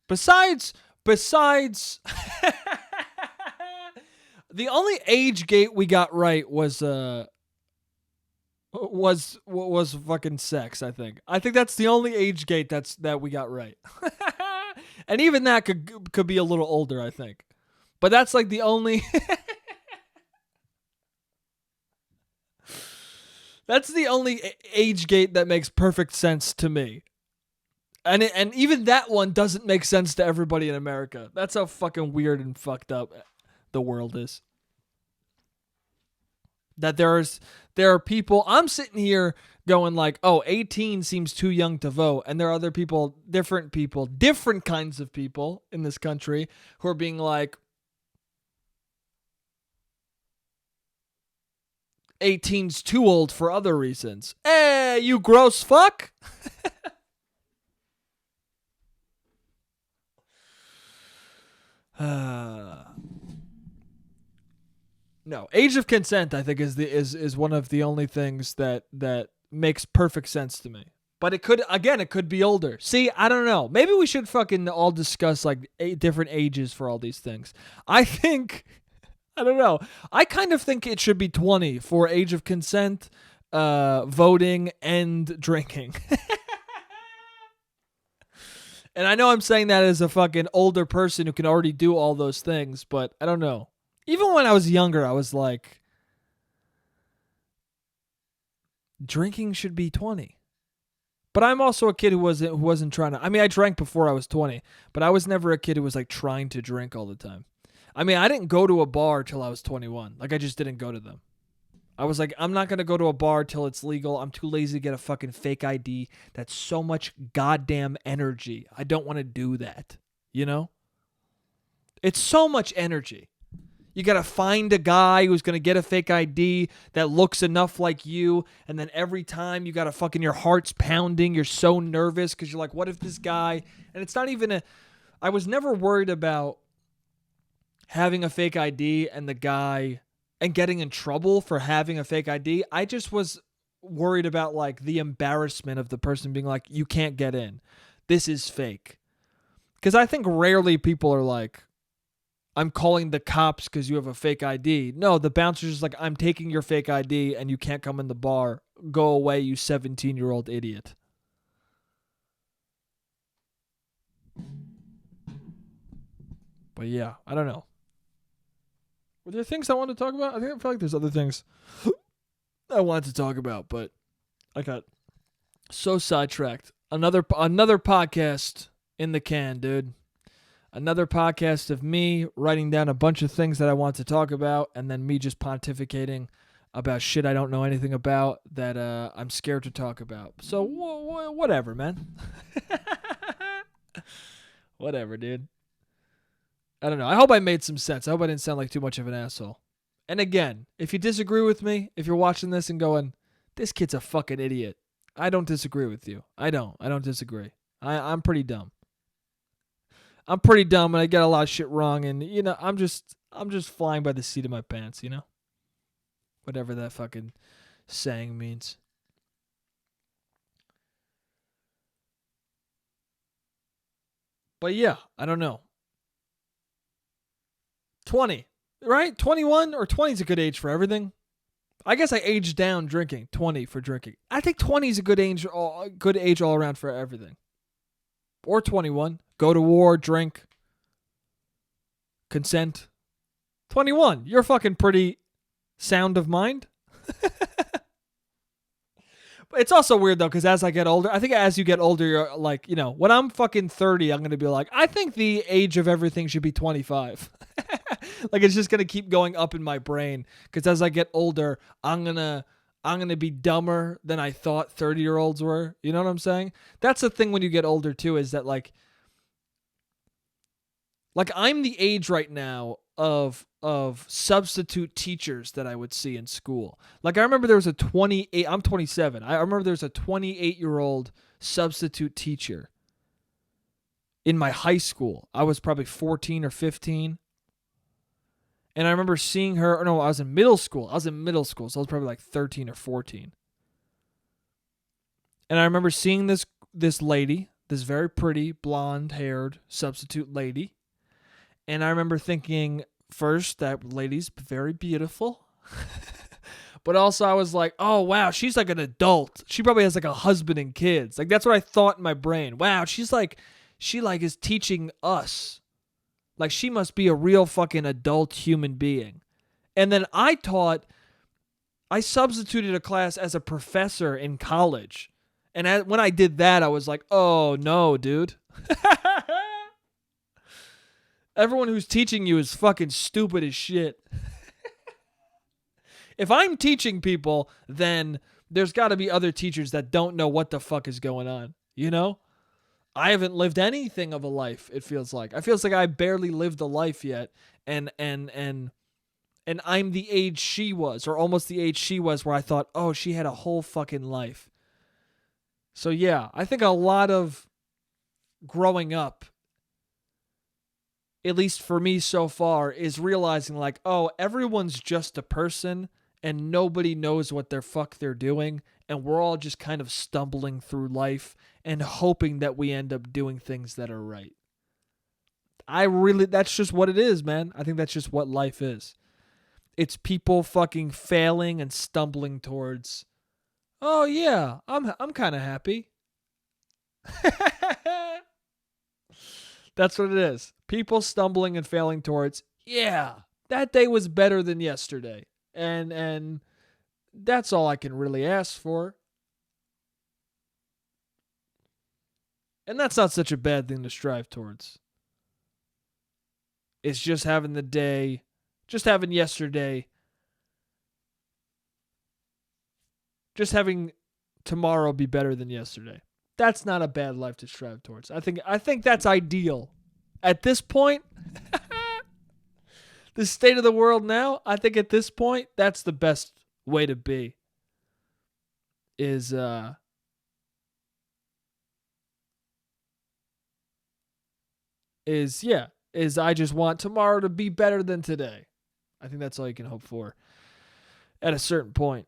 Besides the only age gate we got right was fucking sex, I think. I think that's the only age gate that we got right. And even that could be a little older, I think. But that's like the only that's the only age gate that makes perfect sense to me. And even that one doesn't make sense to everybody in America. That's how fucking weird and fucked up the world is. That there are people, I'm sitting here going like, oh, 18 seems too young to vote. And there are other people, different kinds of people in this country who are being like, 18's too old for other reasons. Hey, you gross fuck. No, age of consent, I think, is one of the only things that makes perfect sense to me. But it could be older. See, I don't know. Maybe we should fucking all discuss like different ages for all these things. I don't know. I kind of think it should be 20 for age of consent, voting, and drinking. And I know I'm saying that as a fucking older person who can already do all those things, but I don't know. Even when I was younger, I was like, drinking should be 20. But I'm also a kid who wasn't trying to. I mean, I drank before I was 20, but I was never a kid who was like trying to drink all the time. I mean, I didn't go to a bar till I was 21. Like, I just didn't go to them. I was like, I'm not going to go to a bar till it's legal. I'm too lazy to get a fucking fake ID. That's so much goddamn energy. I don't want to do that. You know? It's so much energy. You got to find a guy who's going to get a fake ID that looks enough like you. And then every time you got to fucking, your heart's pounding. You're so nervous because you're like, what if this guy... And it's not even I was never worried about having a fake ID and the guy... and getting in trouble for having a fake ID. I just was worried about like the embarrassment of the person being like, you can't get in. This is fake. Because I think rarely people are like, I'm calling the cops because you have a fake ID. No, the bouncer's just like, I'm taking your fake ID and you can't come in the bar. Go away, you 17-year-old idiot. But yeah, I don't know. Were there things I wanted to talk about? I feel like there's other things I wanted to talk about, but I got so sidetracked. Another podcast in the can, dude. Another podcast of me writing down a bunch of things that I want to talk about, and then me just pontificating about shit I don't know anything about that I'm scared to talk about. So whatever, man. Whatever, dude. I don't know. I hope I made some sense. I hope I didn't sound like too much of an asshole. And again, if you disagree with me, if you're watching this and going, this kid's a fucking idiot, I don't disagree with you. I don't disagree. I'm pretty dumb. I'm pretty dumb and I get a lot of shit wrong, and I'm just flying by the seat of my pants, Whatever that fucking saying means. But yeah, I don't know. 20, right? 21 or 20 is a good age for everything. I guess I aged down drinking. 20 for drinking. I think 20 is a good age all around for everything. Or 21. Go to war, drink, consent. 21. You're fucking pretty sound of mind. But it's also weird, though, because as I get older, I think as you get older, you're like, when I'm fucking 30, I'm going to be like, I think the age of everything should be 25. Like, it's just going to keep going up in my brain, because as I get older, I'm going to be dumber than I thought 30-year-olds were. You know what I'm saying? That's the thing when you get older, too, is that, like I'm the age right now of substitute teachers that I would see in school. Like, I remember there was I'm 27. I remember there was a 28-year-old substitute teacher in my high school. I was probably 14 or 15. And I remember seeing her, I was in middle school. So I was probably like 13 or 14. And I remember seeing this lady, this very pretty, blonde-haired substitute lady. And I remember thinking, first, that lady's very beautiful. But also I was like, oh, wow, she's like an adult. She probably has like a husband and kids. Like, that's what I thought in my brain. Wow, she is teaching us. Like, she must be a real fucking adult human being. And then I substituted a class as a professor in college. And when I did that, I was like, oh, no, dude. Everyone who's teaching you is fucking stupid as shit. If I'm teaching people, then there's got to be other teachers that don't know what the fuck is going on, I haven't lived anything of a life, it feels like. I feels like I barely lived a life yet, and I'm the age she was, or almost the age she was, where I thought, oh, she had a whole fucking life. So yeah, I think a lot of growing up, at least for me so far, is realizing like, oh, everyone's just a person and nobody knows what the fuck they're doing, and we're all just kind of stumbling through life and hoping that we end up doing things that are right. That's just what it is, man. I think that's just what life is. It's people fucking failing and stumbling towards, oh yeah, I'm kind of happy. That's what it is. People stumbling and failing towards, yeah, that day was better than yesterday. And that's all I can really ask for. And that's not such a bad thing to strive towards. It's just having yesterday, just having tomorrow be better than yesterday. That's not a bad life to strive towards. I think that's ideal. At this point, the state of the world now, I think at this point, that's the best way to be. Is I just want tomorrow to be better than today. I think that's all you can hope for at a certain point.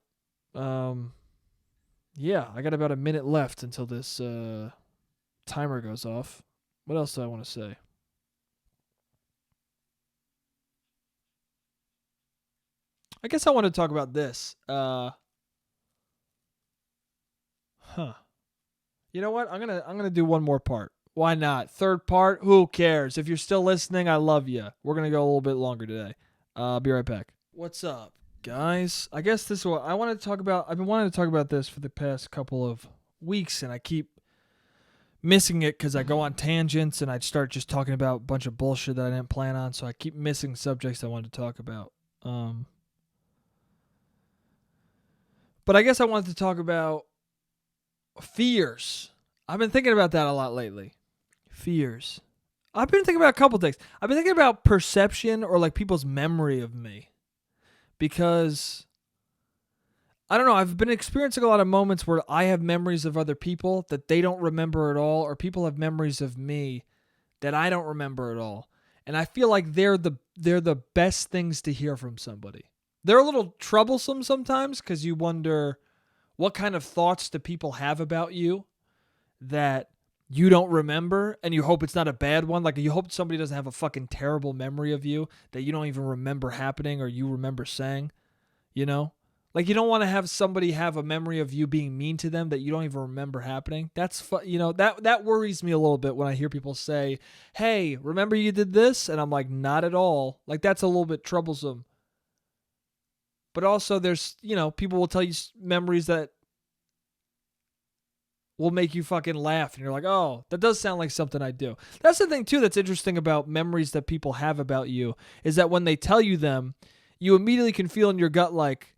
Yeah, I got about a minute left until this timer goes off. What else do I want to say? I guess I want to talk about this. You know what? I'm gonna do one more part. Why not? Third part. Who cares? If you're still listening, I love you. We're gonna go a little bit longer today. I'll be right back. What's up, guys? I guess this is what I want to talk about. I've been wanting to talk about this for the past couple of weeks, and I keep missing it because I go on tangents and I start just talking about a bunch of bullshit that I didn't plan on. So I keep missing subjects I wanted to talk about. But I guess I wanted to talk about fears. I've been thinking about that a lot lately. Fears. I've been thinking about a couple things. I've been thinking about perception or like people's memory of me. Because I don't know, I've been experiencing a lot of moments where I have memories of other people that they don't remember at all, or people have memories of me that I don't remember at all. And I feel like they're the best things to hear from somebody. They're a little troublesome sometimes because you wonder what kind of thoughts do people have about you that you don't remember, and you hope it's not a bad one. Like, you hope somebody doesn't have a fucking terrible memory of you that you don't even remember happening or you remember saying, you know? Like, you don't want to have somebody have a memory of you being mean to them that you don't even remember happening. That's, that worries me a little bit when I hear people say, hey, remember you did this? And I'm like, not at all. Like, that's a little bit troublesome. But also there's, people will tell you memories that will make you fucking laugh. And you're like, oh, that does sound like something I do. That's the thing, too, that's interesting about memories that people have about you, is that when they tell you them, you immediately can feel in your gut like,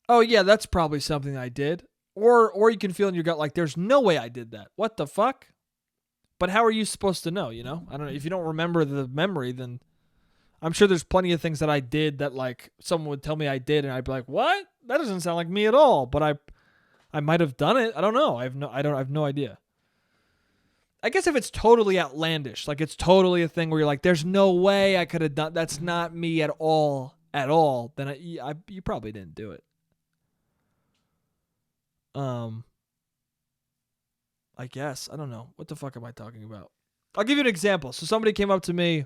oh, yeah, that's probably something I did. Or you can feel in your gut like, there's no way I did that. What the fuck? But how are you supposed to know, I don't know. If you don't remember the memory, then I'm sure there's plenty of things that I did that, like, someone would tell me I did, and I'd be like, what? That doesn't sound like me at all. But I might have done it. I don't know. I have no idea. I guess if it's totally outlandish, like it's totally a thing where you're like, there's no way I could have done, that's not me at all, then you probably didn't do it. I guess. I don't know. What the fuck am I talking about? I'll give you an example. So somebody came up to me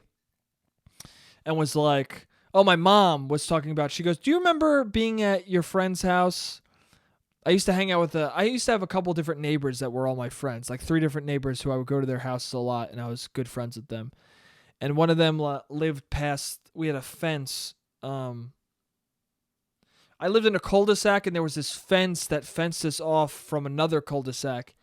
and was like, oh, my mom was talking about, she goes, do you remember being at your friend's house? I used to hang out with I used to have a couple different neighbors that were all my friends, like 3 different neighbors who I would go to their houses a lot, and I was good friends with them. And one of them lived past, we had a fence. I lived in a cul-de-sac, and there was this fence that fenced us off from another cul-de-sac.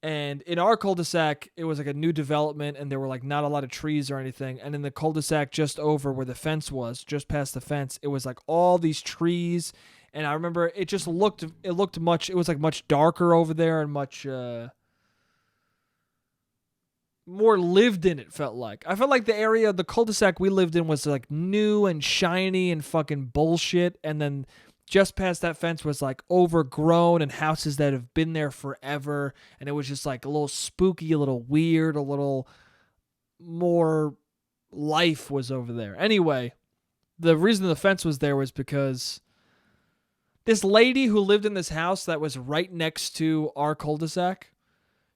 And in our cul-de-sac, it was like a new development, and there were like not a lot of trees or anything. And in the cul-de-sac just over where the fence was, just past the fence, it was like all these trees. And I remember it was like much darker over there and much more lived in, it felt like. I felt like the area, the cul-de-sac we lived in was like new and shiny and fucking bullshit. And then just past that fence was like overgrown and houses that have been there forever. And it was just like a little spooky, a little weird, a little more life was over there. Anyway, the reason the fence was there was because this lady who lived in this house that was right next to our cul-de-sac,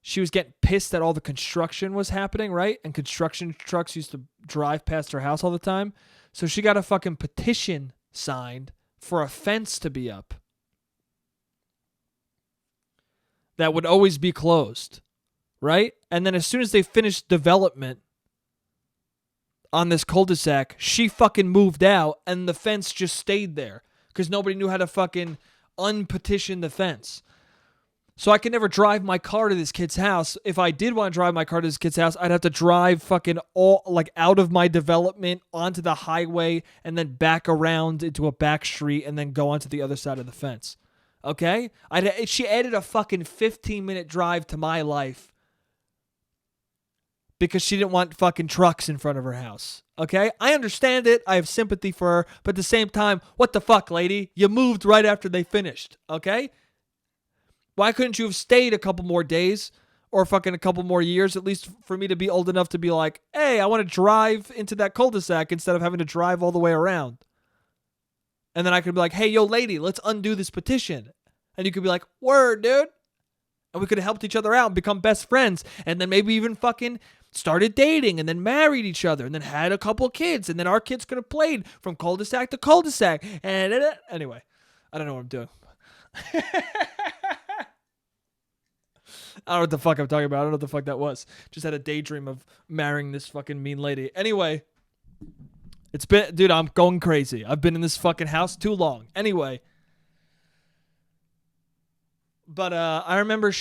she was getting pissed that all the construction was happening, right? And construction trucks used to drive past her house all the time. So she got a fucking petition signed for a fence to be up that would always be closed, right? And then as soon as they finished development on this cul-de-sac, she fucking moved out and the fence just stayed there. Because nobody knew how to fucking unpetition the fence. So I could never drive my car to this kid's house. If I did want to drive my car to this kid's house, I'd have to drive fucking out of my development onto the highway and then back around into a back street and then go onto the other side of the fence. Okay? She added a fucking 15-minute drive to my life because she didn't want fucking trucks in front of her house. Okay? I understand it. I have sympathy for her. But at the same time, what the fuck, lady? You moved right after they finished. Okay? Why couldn't you have stayed a couple more days or fucking a couple more years, at least for me to be old enough to be like, hey, I want to drive into that cul-de-sac instead of having to drive all the way around. And then I could be like, hey, yo, lady, let's undo this petition. And you could be like, word, dude. And we could have helped each other out and become best friends. And then maybe even fucking started dating and then married each other and then had a couple kids and then our kids could have played from cul-de-sac to cul-de-sac. And anyway, I don't know what I'm doing. I don't know what the fuck I'm talking about. I don't know what the fuck that was. Just had a daydream of marrying this fucking mean lady. Anyway, it's been, dude, I'm going crazy. I've been in this fucking house too long. Anyway. But I remember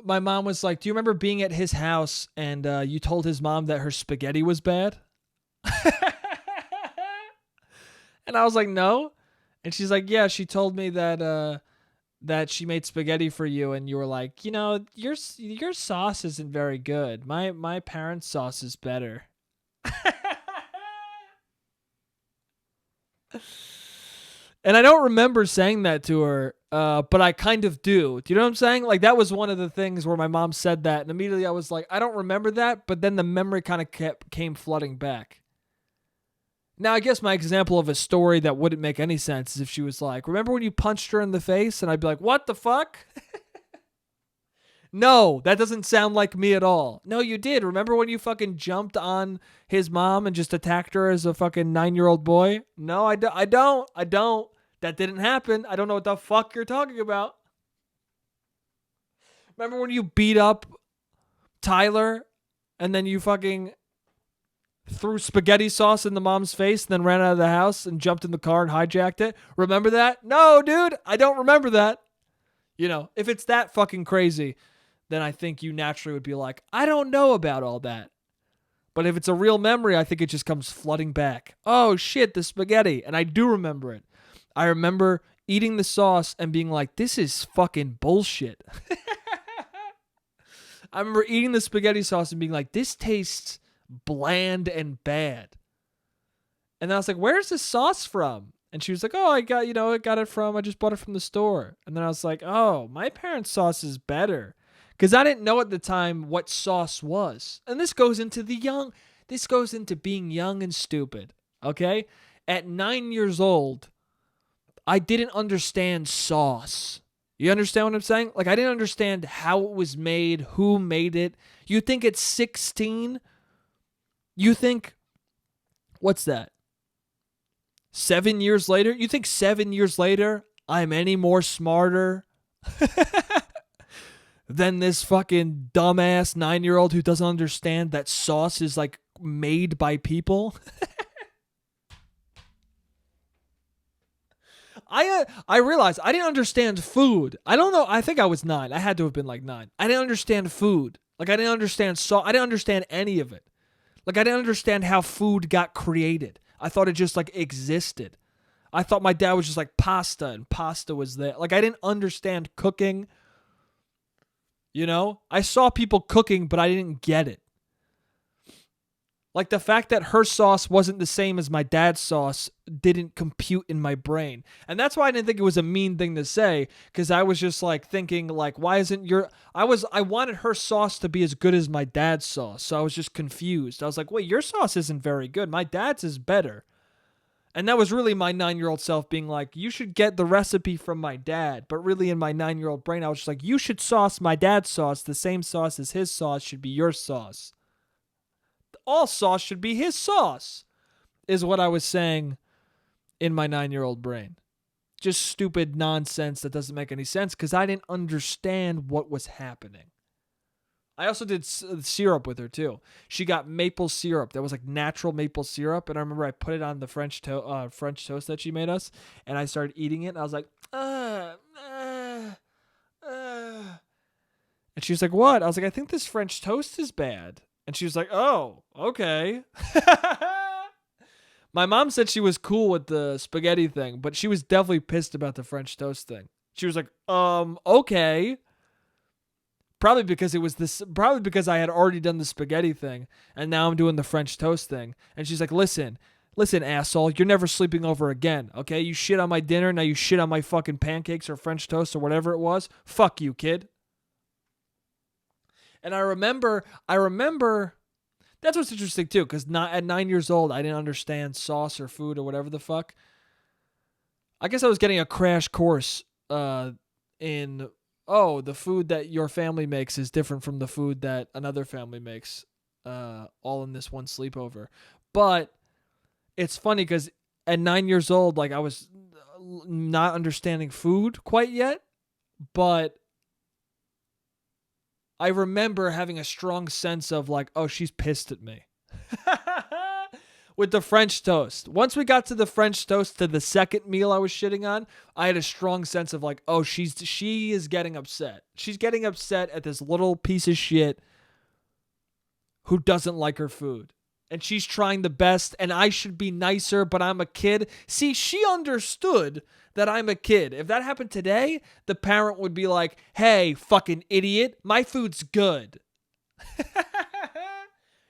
my mom was like, do you remember being at his house and you told his mom that her spaghetti was bad? And I was like, no. And she's like, yeah, she told me that that she made spaghetti for you and you were like, your sauce isn't very good. My parents' sauce is better. And I don't remember saying that to her, but I kind of do. Do you know what I'm saying? Like, that was one of the things where my mom said that, and immediately I was like, I don't remember that, but then the memory kind of came flooding back. Now, I guess my example of a story that wouldn't make any sense is if she was like, remember when you punched her in the face? And I'd be like, what the fuck? No, that doesn't sound like me at all. No, you did. Remember when you fucking jumped on his mom and just attacked her as a fucking 9-year-old boy? No, I don't. That didn't happen. I don't know what the fuck you're talking about. Remember when you beat up Tyler and then you fucking threw spaghetti sauce in the mom's face and then ran out of the house and jumped in the car and hijacked it? Remember that? No, dude, I don't remember that. If it's that fucking crazy, then I think you naturally would be like, I don't know about all that. But if it's a real memory, I think it just comes flooding back. Oh shit, the spaghetti. And I do remember it. I remember eating the sauce and being like, this is fucking bullshit. I remember eating the spaghetti sauce and being like, this tastes bland and bad. And I was like, where's this sauce from? And she was like, oh, I got I just bought it from the store. And then I was like, oh, my parents' sauce is better. Because I didn't know at the time what sauce was. And this goes into being young and stupid. Okay? At 9 years old, I didn't understand sauce. You understand what I'm saying? Like, I didn't understand how it was made, who made it. You think at 16, you think, what's that? 7 years later? You think 7 years later, I'm any more smarter than this fucking dumbass 9-year-old who doesn't understand that sauce is like made by people? I realized I didn't understand food. I don't know. I think I was 9. I had to have been like 9. I didn't understand food. Like, I didn't understand sauce. I didn't understand any of it. Like, I didn't understand how food got created. I thought it just like existed. I thought my dad was just like pasta and pasta was there. Like, I didn't understand cooking. I saw people cooking, but I didn't get it. Like, the fact that her sauce wasn't the same as my dad's sauce didn't compute in my brain. And that's why I didn't think it was a mean thing to say, because I was just like thinking, like, why isn't I wanted her sauce to be as good as my dad's sauce. So I was just confused. I was like, wait, your sauce isn't very good. My dad's is better. And that was really my 9-year-old self being like, you should get the recipe from my dad. But really in my 9-year-old brain, I was just like, you should sauce my dad's sauce. The same sauce as his sauce should be your sauce. All sauce should be his sauce, is what I was saying in my 9-year-old brain. Just stupid nonsense that doesn't make any sense because I didn't understand what was happening. I also did syrup with her too. She got maple syrup. That was like natural maple syrup. And I remember I put it on the French toast that she made us. And I started eating it. And I was like, And she was like, what? I was like, I think this French toast is bad. And she was like, oh, okay. My mom said she was cool with the spaghetti thing, but she was definitely pissed about the French toast thing. She was like, okay. Probably because I had already done the spaghetti thing, and now I'm doing the French toast thing. And she's like, listen, asshole, you're never sleeping over again, okay? You shit on my dinner, now you shit on my fucking pancakes or French toast or whatever it was. Fuck you, kid. And I remember, that's what's interesting too, because at 9 years old, I didn't understand sauce or food or whatever the fuck. I guess I was getting a crash course in, the food that your family makes is different from the food that another family makes. all in this one sleepover. But it's funny because at 9 years old, like I was not understanding food quite yet, but I remember having a strong sense of like, oh, she's pissed at me. With the French toast. Once we got to the French toast, to the second meal I was shitting on, I had a strong sense of like, oh, she is getting upset. She's getting upset at this little piece of shit who doesn't like her food. And she's trying the best, and I should be nicer, but I'm a kid. See, she understood that I'm a kid. If that happened today, the parent would be like, hey, fucking idiot, my food's good.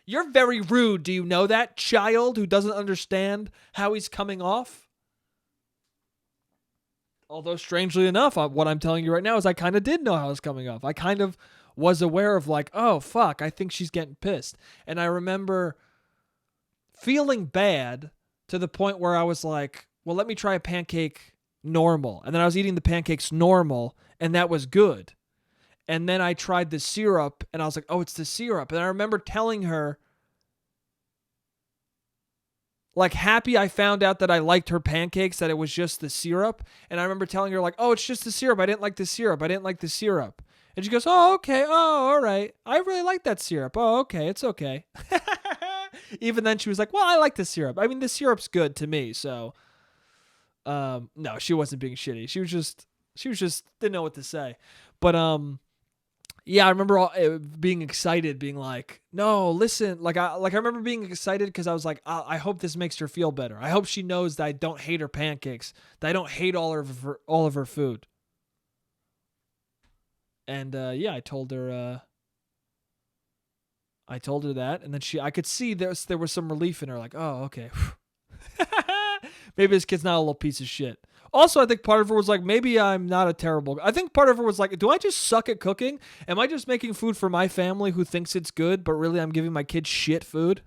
You're very rude. Do you know that, child who doesn't understand how he's coming off? Although, strangely enough, what I'm telling you right now is I kind of did know how it's coming off. I kind of was aware of like, oh, fuck, I think she's getting pissed. And I remember feeling bad to the point where I was like, well, let me try a pancake normal. And then I was eating the pancakes normal, and that was good. And then I tried the syrup, and I was like, oh, it's the syrup. And I remember telling her, like, happy I found out that I liked her pancakes, that it was just the syrup. And I remember telling her, like, oh, it's just the syrup. I didn't like the syrup. I didn't like the syrup. And she goes, oh, okay. Oh, all right. I really like that syrup. Oh, okay. It's okay. Even then, she was like, well, I like the syrup. I mean, the syrup's good to me. So, no, she wasn't being shitty. She was just didn't know what to say. But, yeah, I remember being excited, being like, no, listen. Like I remember being excited because I was like, I hope this makes her feel better. I hope she knows that I don't hate her pancakes, that I don't hate all of her food. And, yeah, I told her that, and then I could see there was some relief in her, like, oh, okay. Maybe this kid's not a little piece of shit. Also, I think part of her was like, maybe I'm not a terrible... I think part of her was like, do I just suck at cooking? Am I just making food for my family who thinks it's good, but really I'm giving my kids shit food?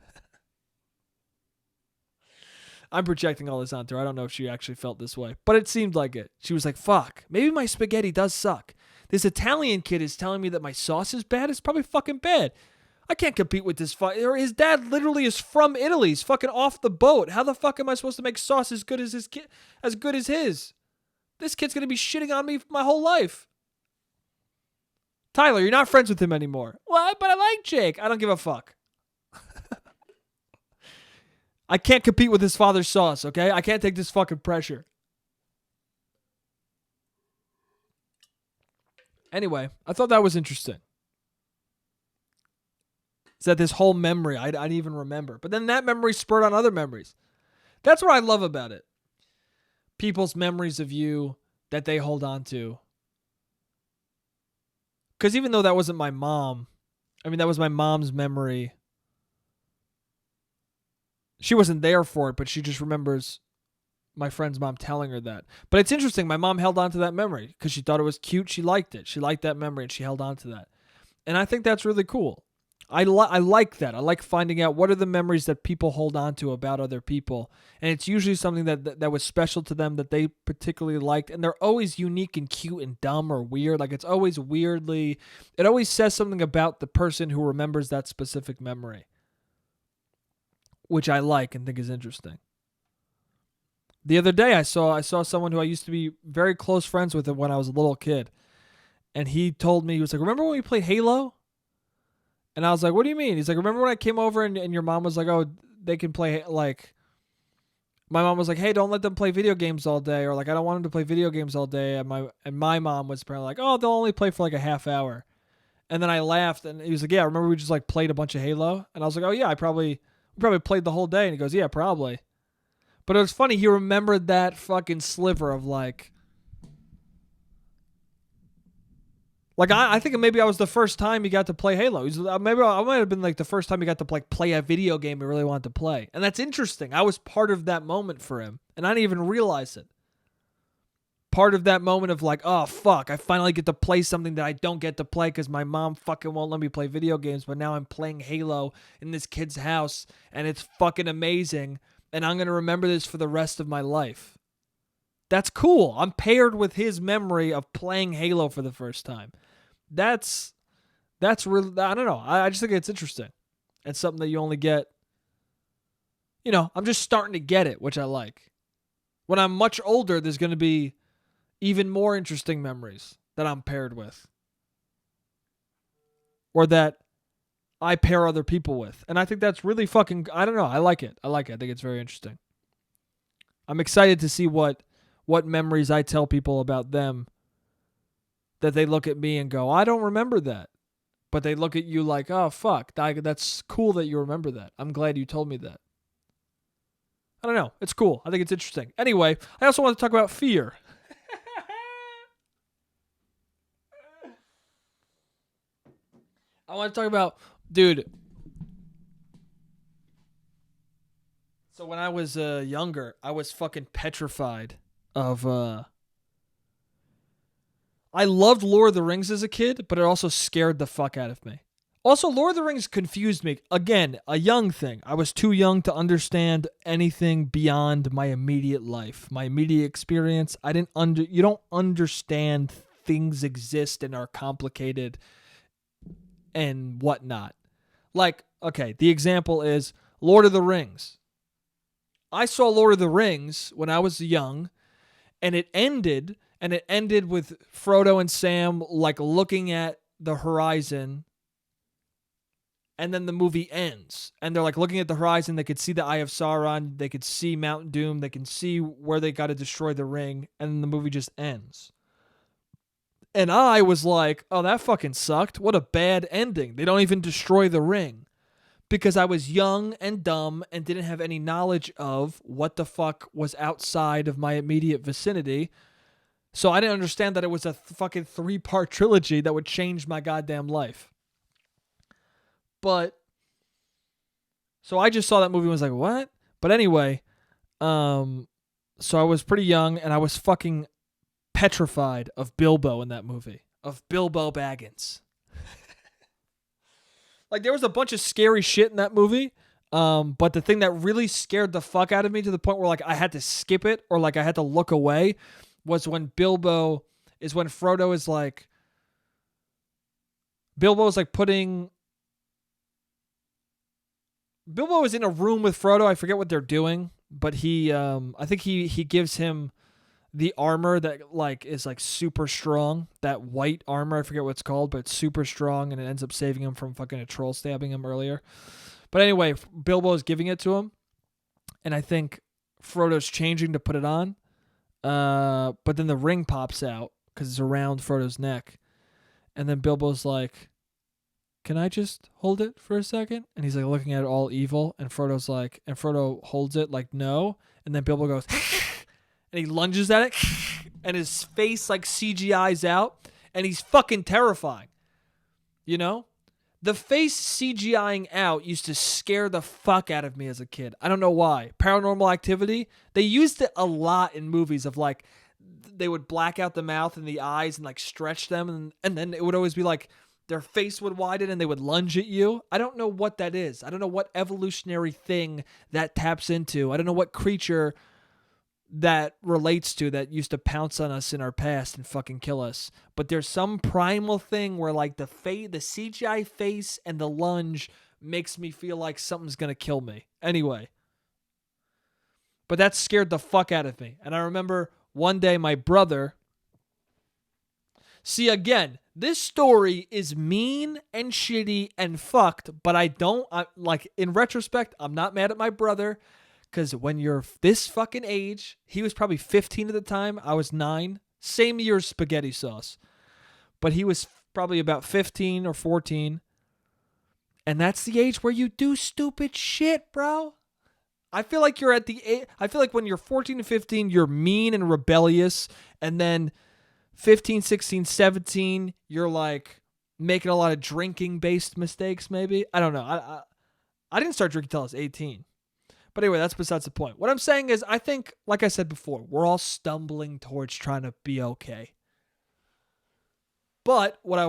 I'm projecting all this onto her. I don't know if she actually felt this way, but it seemed like it. She was like, fuck, maybe my spaghetti does suck. This Italian kid is telling me that my sauce is bad. It's probably fucking bad. I can't compete with this. His dad literally is from Italy. He's fucking off the boat. How the fuck am I supposed to make sauce as good as his kid? As good as his? This kid's gonna be shitting on me my whole life. Tyler, you're not friends with him anymore. What? But I like Jake. I don't give a fuck. I can't compete with his father's sauce, okay? I can't take this fucking pressure. Anyway, I thought that was interesting. Is that this whole memory I didn't even remember. But then that memory spurred on other memories. That's what I love about it. People's memories of you that they hold on to. Because even though that wasn't my mom, I mean, that was my mom's memory. She wasn't there for it, but she just remembers my friend's mom telling her that. But it's interesting. My mom held on to that memory because she thought it was cute. She liked it. She liked that memory, and she held on to that. And I think that's really cool. I like that. I like finding out what are the memories that people hold on to about other people. And it's usually something that was special to them that they particularly liked. And they're always unique and cute and dumb or weird. Like it's always weirdly, it always says something about the person who remembers that specific memory, which I like and think is interesting. The other day I saw someone who I used to be very close friends with when I was a little kid. And he told me, he was like, remember when we played Halo? And I was like, what do you mean? He's like, remember when I came over and your mom was like, oh, they can play, like, my mom was like, hey, don't let them play video games all day. Or like, I don't want them to play video games all day. And my mom was apparently like, oh, they'll only play for like a half hour. And then I laughed and he was like, yeah, remember we just like played a bunch of Halo? And I was like, oh yeah, we probably played the whole day. And he goes, yeah, probably. But it was funny. He remembered that fucking sliver of like I think maybe I was the first time he got to play Halo. Maybe I might have been like the first time he got to play a video game he really wanted to play. And that's interesting. I was part of that moment for him. And I didn't even realize it. Part of that moment of like, oh, fuck, I finally get to play something that I don't get to play because my mom fucking won't let me play video games. But now I'm playing Halo in this kid's house. And it's fucking amazing. And I'm going to remember this for the rest of my life. That's cool. I'm paired with his memory of playing Halo for the first time. That's really, I don't know. I just think it's interesting. and something that you only get, I'm just starting to get it, which I like. When I'm much older, there's going to be even more interesting memories that I'm paired with, or that I pair other people with. And I think that's really fucking, I don't know, I like it. I think it's very interesting. I'm excited to see what memories I tell people about them, that they look at me and go, I don't remember that. But they look at you like, oh, fuck, that's cool that you remember that. I'm glad you told me that. I don't know. It's cool. I think it's interesting. Anyway, I also want to talk about fear. I want to talk about, dude. So when I was younger, I was fucking petrified of. I loved Lord of the Rings as a kid, but it also scared the fuck out of me. Also, Lord of the Rings confused me. Again, a young thing. I was too young to understand anything beyond my immediate life, my immediate experience. You don't understand things exist and are complicated and whatnot. Like, okay, the example is Lord of the Rings. I saw Lord of the Rings when I was young, and it ended with Frodo and Sam like looking at the horizon, and then the movie ends. And they're like looking at the horizon, they could see the Eye of Sauron, they could see Mount Doom, they can see where they got to destroy the ring, and then the movie just ends. And I was like, oh, that fucking sucked. What a bad ending. They don't even destroy the ring. Because I was young and dumb and didn't have any knowledge of what the fuck was outside of my immediate vicinity. So I didn't understand that it was a fucking 3-part trilogy that would change my goddamn life. But, so I just saw that movie and was like, what? But anyway, so I was pretty young and I was fucking petrified of Bilbo in that movie. Of Bilbo Baggins. Like, there was a bunch of scary shit in that movie, but the thing that really scared the fuck out of me to the point where, like, I had to skip it or, like, I had to look away was when Frodo is, like, Bilbo is in a room with Frodo. I forget what they're doing, but I think he gives him the armor that like is like super strong, that white armor, I forget what it's called, but it's super strong, and it ends up saving him from fucking a troll stabbing him earlier. But anyway, Bilbo is giving it to him, and I think Frodo's changing to put it on, but then the ring pops out because it's around Frodo's neck, and then Bilbo's like, can I just hold it for a second? And he's like looking at it all evil, and Frodo holds it like, no, and then Bilbo goes and he lunges at it, and his face like CGI's out, and he's fucking terrifying. You know? The face CGIing out used to scare the fuck out of me as a kid. I don't know why. Paranormal Activity, they used it a lot in movies of like, they would black out the mouth and the eyes and like stretch them, and then it would always be like, their face would widen and they would lunge at you. I don't know what that is. I don't know what evolutionary thing that taps into. I don't know what creature that relates to that used to pounce on us in our past and fucking kill us. But there's some primal thing where like the CGI face and the lunge makes me feel like something's going to kill me. Anyway. But that scared the fuck out of me. And I remember one day my brother... See, again, this story is mean and shitty and fucked, but in retrospect, I'm not mad at my brother. Because when you're this fucking age, he was probably 15 at the time. I was 9. Same year as spaghetti sauce. But he was probably about 15 or 14. And that's the age where you do stupid shit, bro. I feel like you're at the age... I feel like when you're 14 and 15, you're mean and rebellious. And then 15, 16, 17, you're like making a lot of drinking-based mistakes, maybe. I don't know. I didn't start drinking until I was 18. But anyway, that's besides the point. What I'm saying is, I think, like I said before, we're all stumbling towards trying to be okay. But what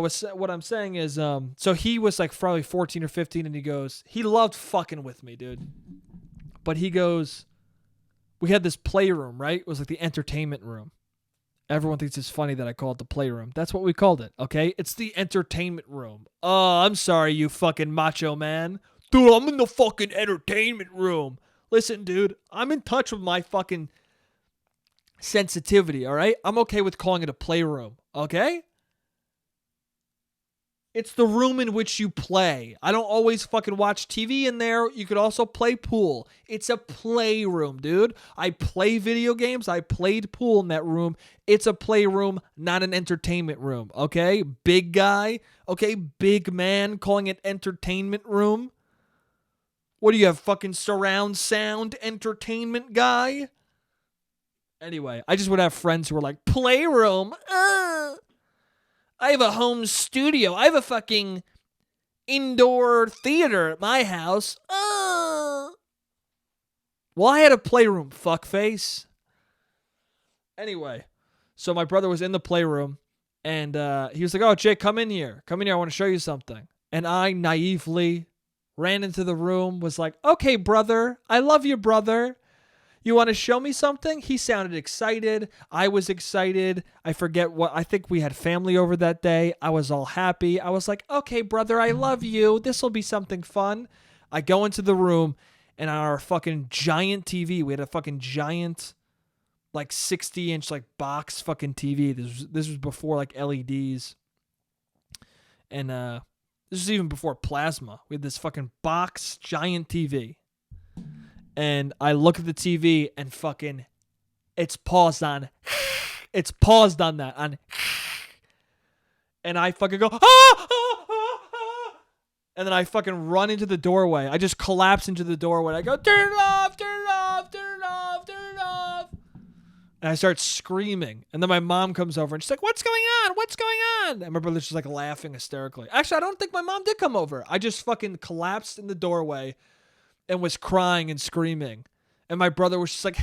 I'm saying is, so he was like probably 14 or 15, and he loved fucking with me, dude. But he goes, we had this playroom, right? It was like the entertainment room. Everyone thinks it's funny that I call it the playroom. That's what we called it, okay? It's the entertainment room. Oh, I'm sorry, you fucking macho man. Dude, I'm in the fucking entertainment room. Listen, dude, I'm in touch with my fucking sensitivity, all right? I'm okay with calling it a playroom, okay? It's the room in which you play. I don't always fucking watch TV in there. You could also play pool. It's a playroom, dude. I play video games. I played pool in that room. It's a playroom, not an entertainment room, okay? Big guy, okay? Big man calling it entertainment room. What do you have, fucking surround sound entertainment guy? Anyway, I just would have friends who were like, playroom? I have a home studio. I have a fucking indoor theater at my house. Well, I had a playroom, fuckface. Anyway, so my brother was in the playroom, and he was like, oh, Jake, come in here. Come in here. I want to show you something. And I naively ran into the room, was like, okay, brother. I love you, brother. You want to show me something? He sounded excited. I was excited. I forget what. I think we had family over that day. I was all happy. I was like, okay, brother, I love you. This will be something fun. I go into the room, and on our fucking giant TV, we had a fucking giant, like 60-inch like box fucking TV. This was before like LEDs. And this was even before plasma. We had this fucking box giant TV. And I look at the TV and fucking, it's paused on that. And I fucking go, and then I fucking run into the doorway. I just collapse into the doorway. I go, turn it off, turn it off, turn it off, turn it off. And I start screaming. And then my mom comes over and she's like, what's going on? What's going on? And my brother's just like laughing hysterically. Actually, I don't think my mom did come over. I just fucking collapsed in the doorway and was crying and screaming. And my brother was just like,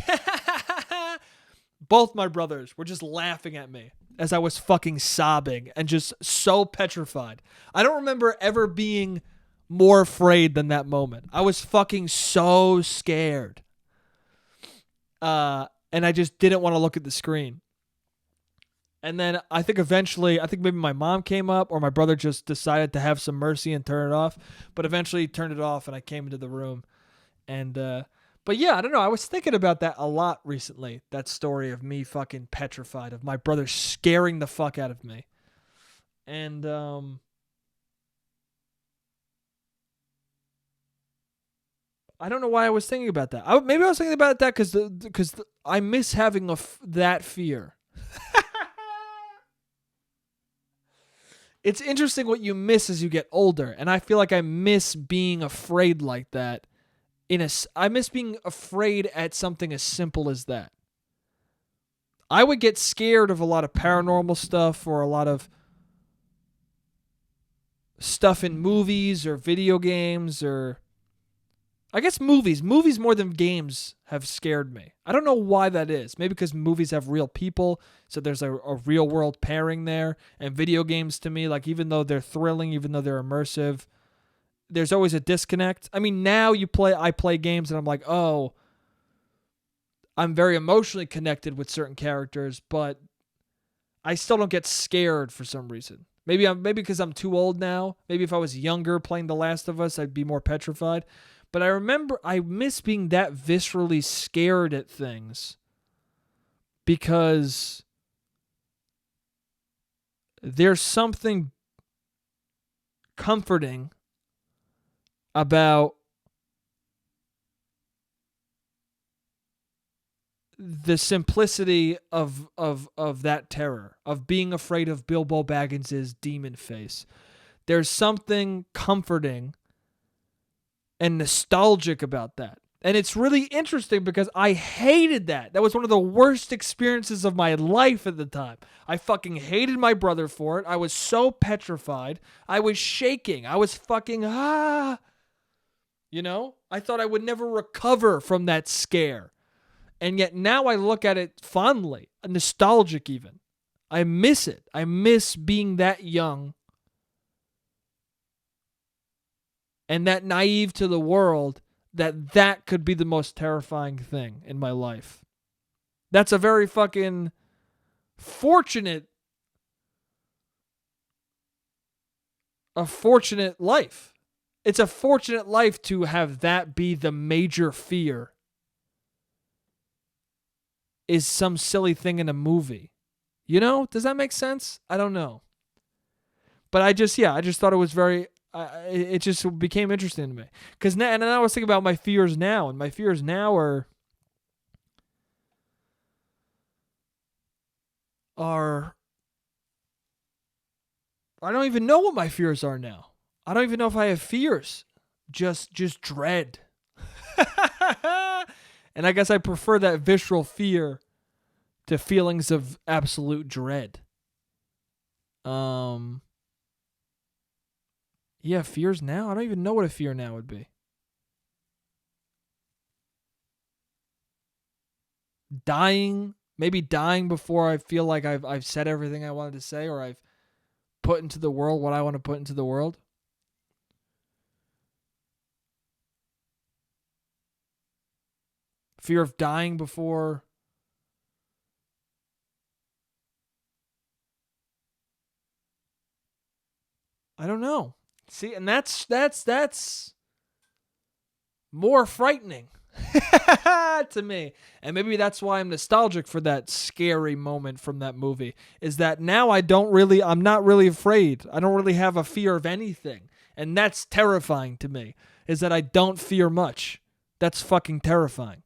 both my brothers were just laughing at me as I was fucking sobbing and just so petrified. I don't remember ever being more afraid than that moment. I was fucking so scared. And I just didn't want to look at the screen. And then I think maybe my mom came up or my brother just decided to have some mercy and turn it off. But eventually he turned it off and I came into the room. And, but yeah, I don't know. I was thinking about that a lot recently. That story of me fucking petrified, of my brother scaring the fuck out of me. And, I don't know why I was thinking about that. Maybe I was thinking about that because I miss having that fear. It's interesting what you miss as you get older. And I feel like I miss being afraid like that. I miss being afraid at something as simple as that. I would get scared of a lot of paranormal stuff or a lot of stuff in movies or video games or I guess movies. Movies more than games have scared me. I don't know why that is. Maybe because movies have real people, so there's a real world pairing there. And video games to me, like even though they're thrilling, even though they're immersive, there's always a disconnect. I mean, now I play games and I'm like, oh, I'm very emotionally connected with certain characters, but I still don't get scared for some reason. Maybe because I'm too old now. Maybe if I was younger playing The Last of Us, I'd be more petrified. But I miss being that viscerally scared at things because there's something comforting about the simplicity of that terror, of being afraid of Bilbo Baggins's demon face. There's something comforting and nostalgic about that. And it's really interesting because I hated that. That was one of the worst experiences of my life at the time. I fucking hated my brother for it. I was so petrified. I was shaking. I was fucking, You know? I thought I would never recover from that scare. And yet now I look at it fondly, nostalgic even. I miss it. I miss being that young and that naive to the world that could be the most terrifying thing in my life. That's a very fucking fortunate life. it's a fortunate life to have that be the major fear. Is some silly thing in a movie. You know? Does that make sense? I don't know. But I just thought it was very, it just became interesting to me. And then I was thinking about my fears now, and my fears now are I don't even know what my fears are now. I don't even know if I have fears. Just dread. And I guess I prefer that visceral fear to feelings of absolute dread. Yeah, fears now? I don't even know what a fear now would be. Dying, maybe dying before I feel like I've said everything I wanted to say, or I've put into the world what I want to put into the world. Fear of dying before I don't know. See, and that's more frightening to me. And maybe that's why I'm nostalgic for that scary moment from that movie, is that now I'm not really afraid. I don't really have a fear of anything. And that's terrifying to me, is that I don't fear much. That's fucking terrifying.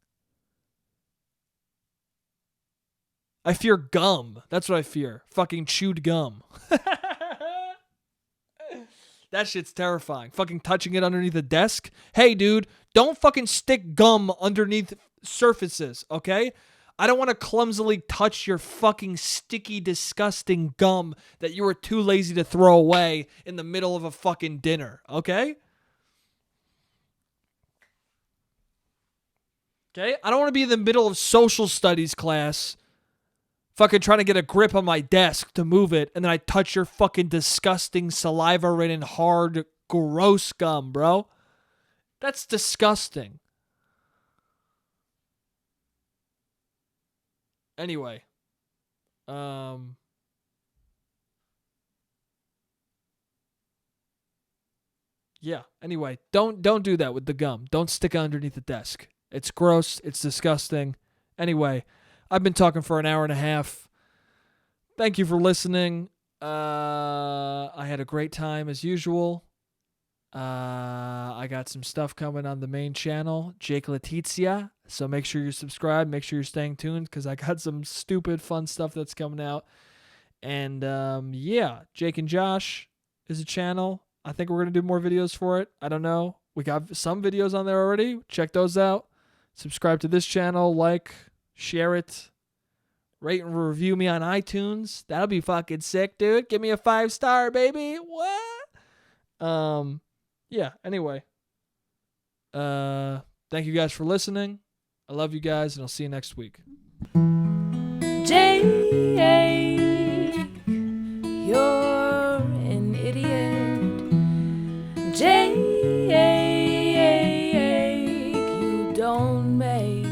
I fear gum. That's what I fear. Fucking chewed gum. That shit's terrifying. Fucking touching it underneath a desk. Hey, dude, don't fucking stick gum underneath surfaces, okay? I don't want to clumsily touch your fucking sticky, disgusting gum that you were too lazy to throw away in the middle of a fucking dinner, okay? Okay? I don't want to be in the middle of social studies class fucking trying to get a grip on my desk to move it, and then I touch your fucking disgusting saliva-ridden, hard, gross gum, bro. That's disgusting. Anyway. Yeah, anyway. Don't do that with the gum. Don't stick it underneath the desk. It's gross. It's disgusting. Anyway. I've been talking for an hour and a half. Thank you for listening. I had a great time as usual. I got some stuff coming on the main channel, Jake Letizia. So make sure you're subscribed. Make sure you're staying tuned because I got some stupid fun stuff that's coming out. And yeah, Jake and Josh is a channel. I think we're going to do more videos for it. I don't know. We got some videos on there already. Check those out. Subscribe to this channel. Like. Share it. Rate and review me on iTunes. That'll be fucking sick, dude. Give me a 5-star, baby. What? Yeah, anyway. Thank you guys for listening. I love you guys, and I'll see you next week. Jake, you're an idiot. Jake, you don't make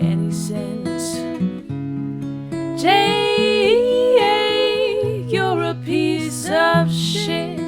any sense. Jake, you're a piece of shit.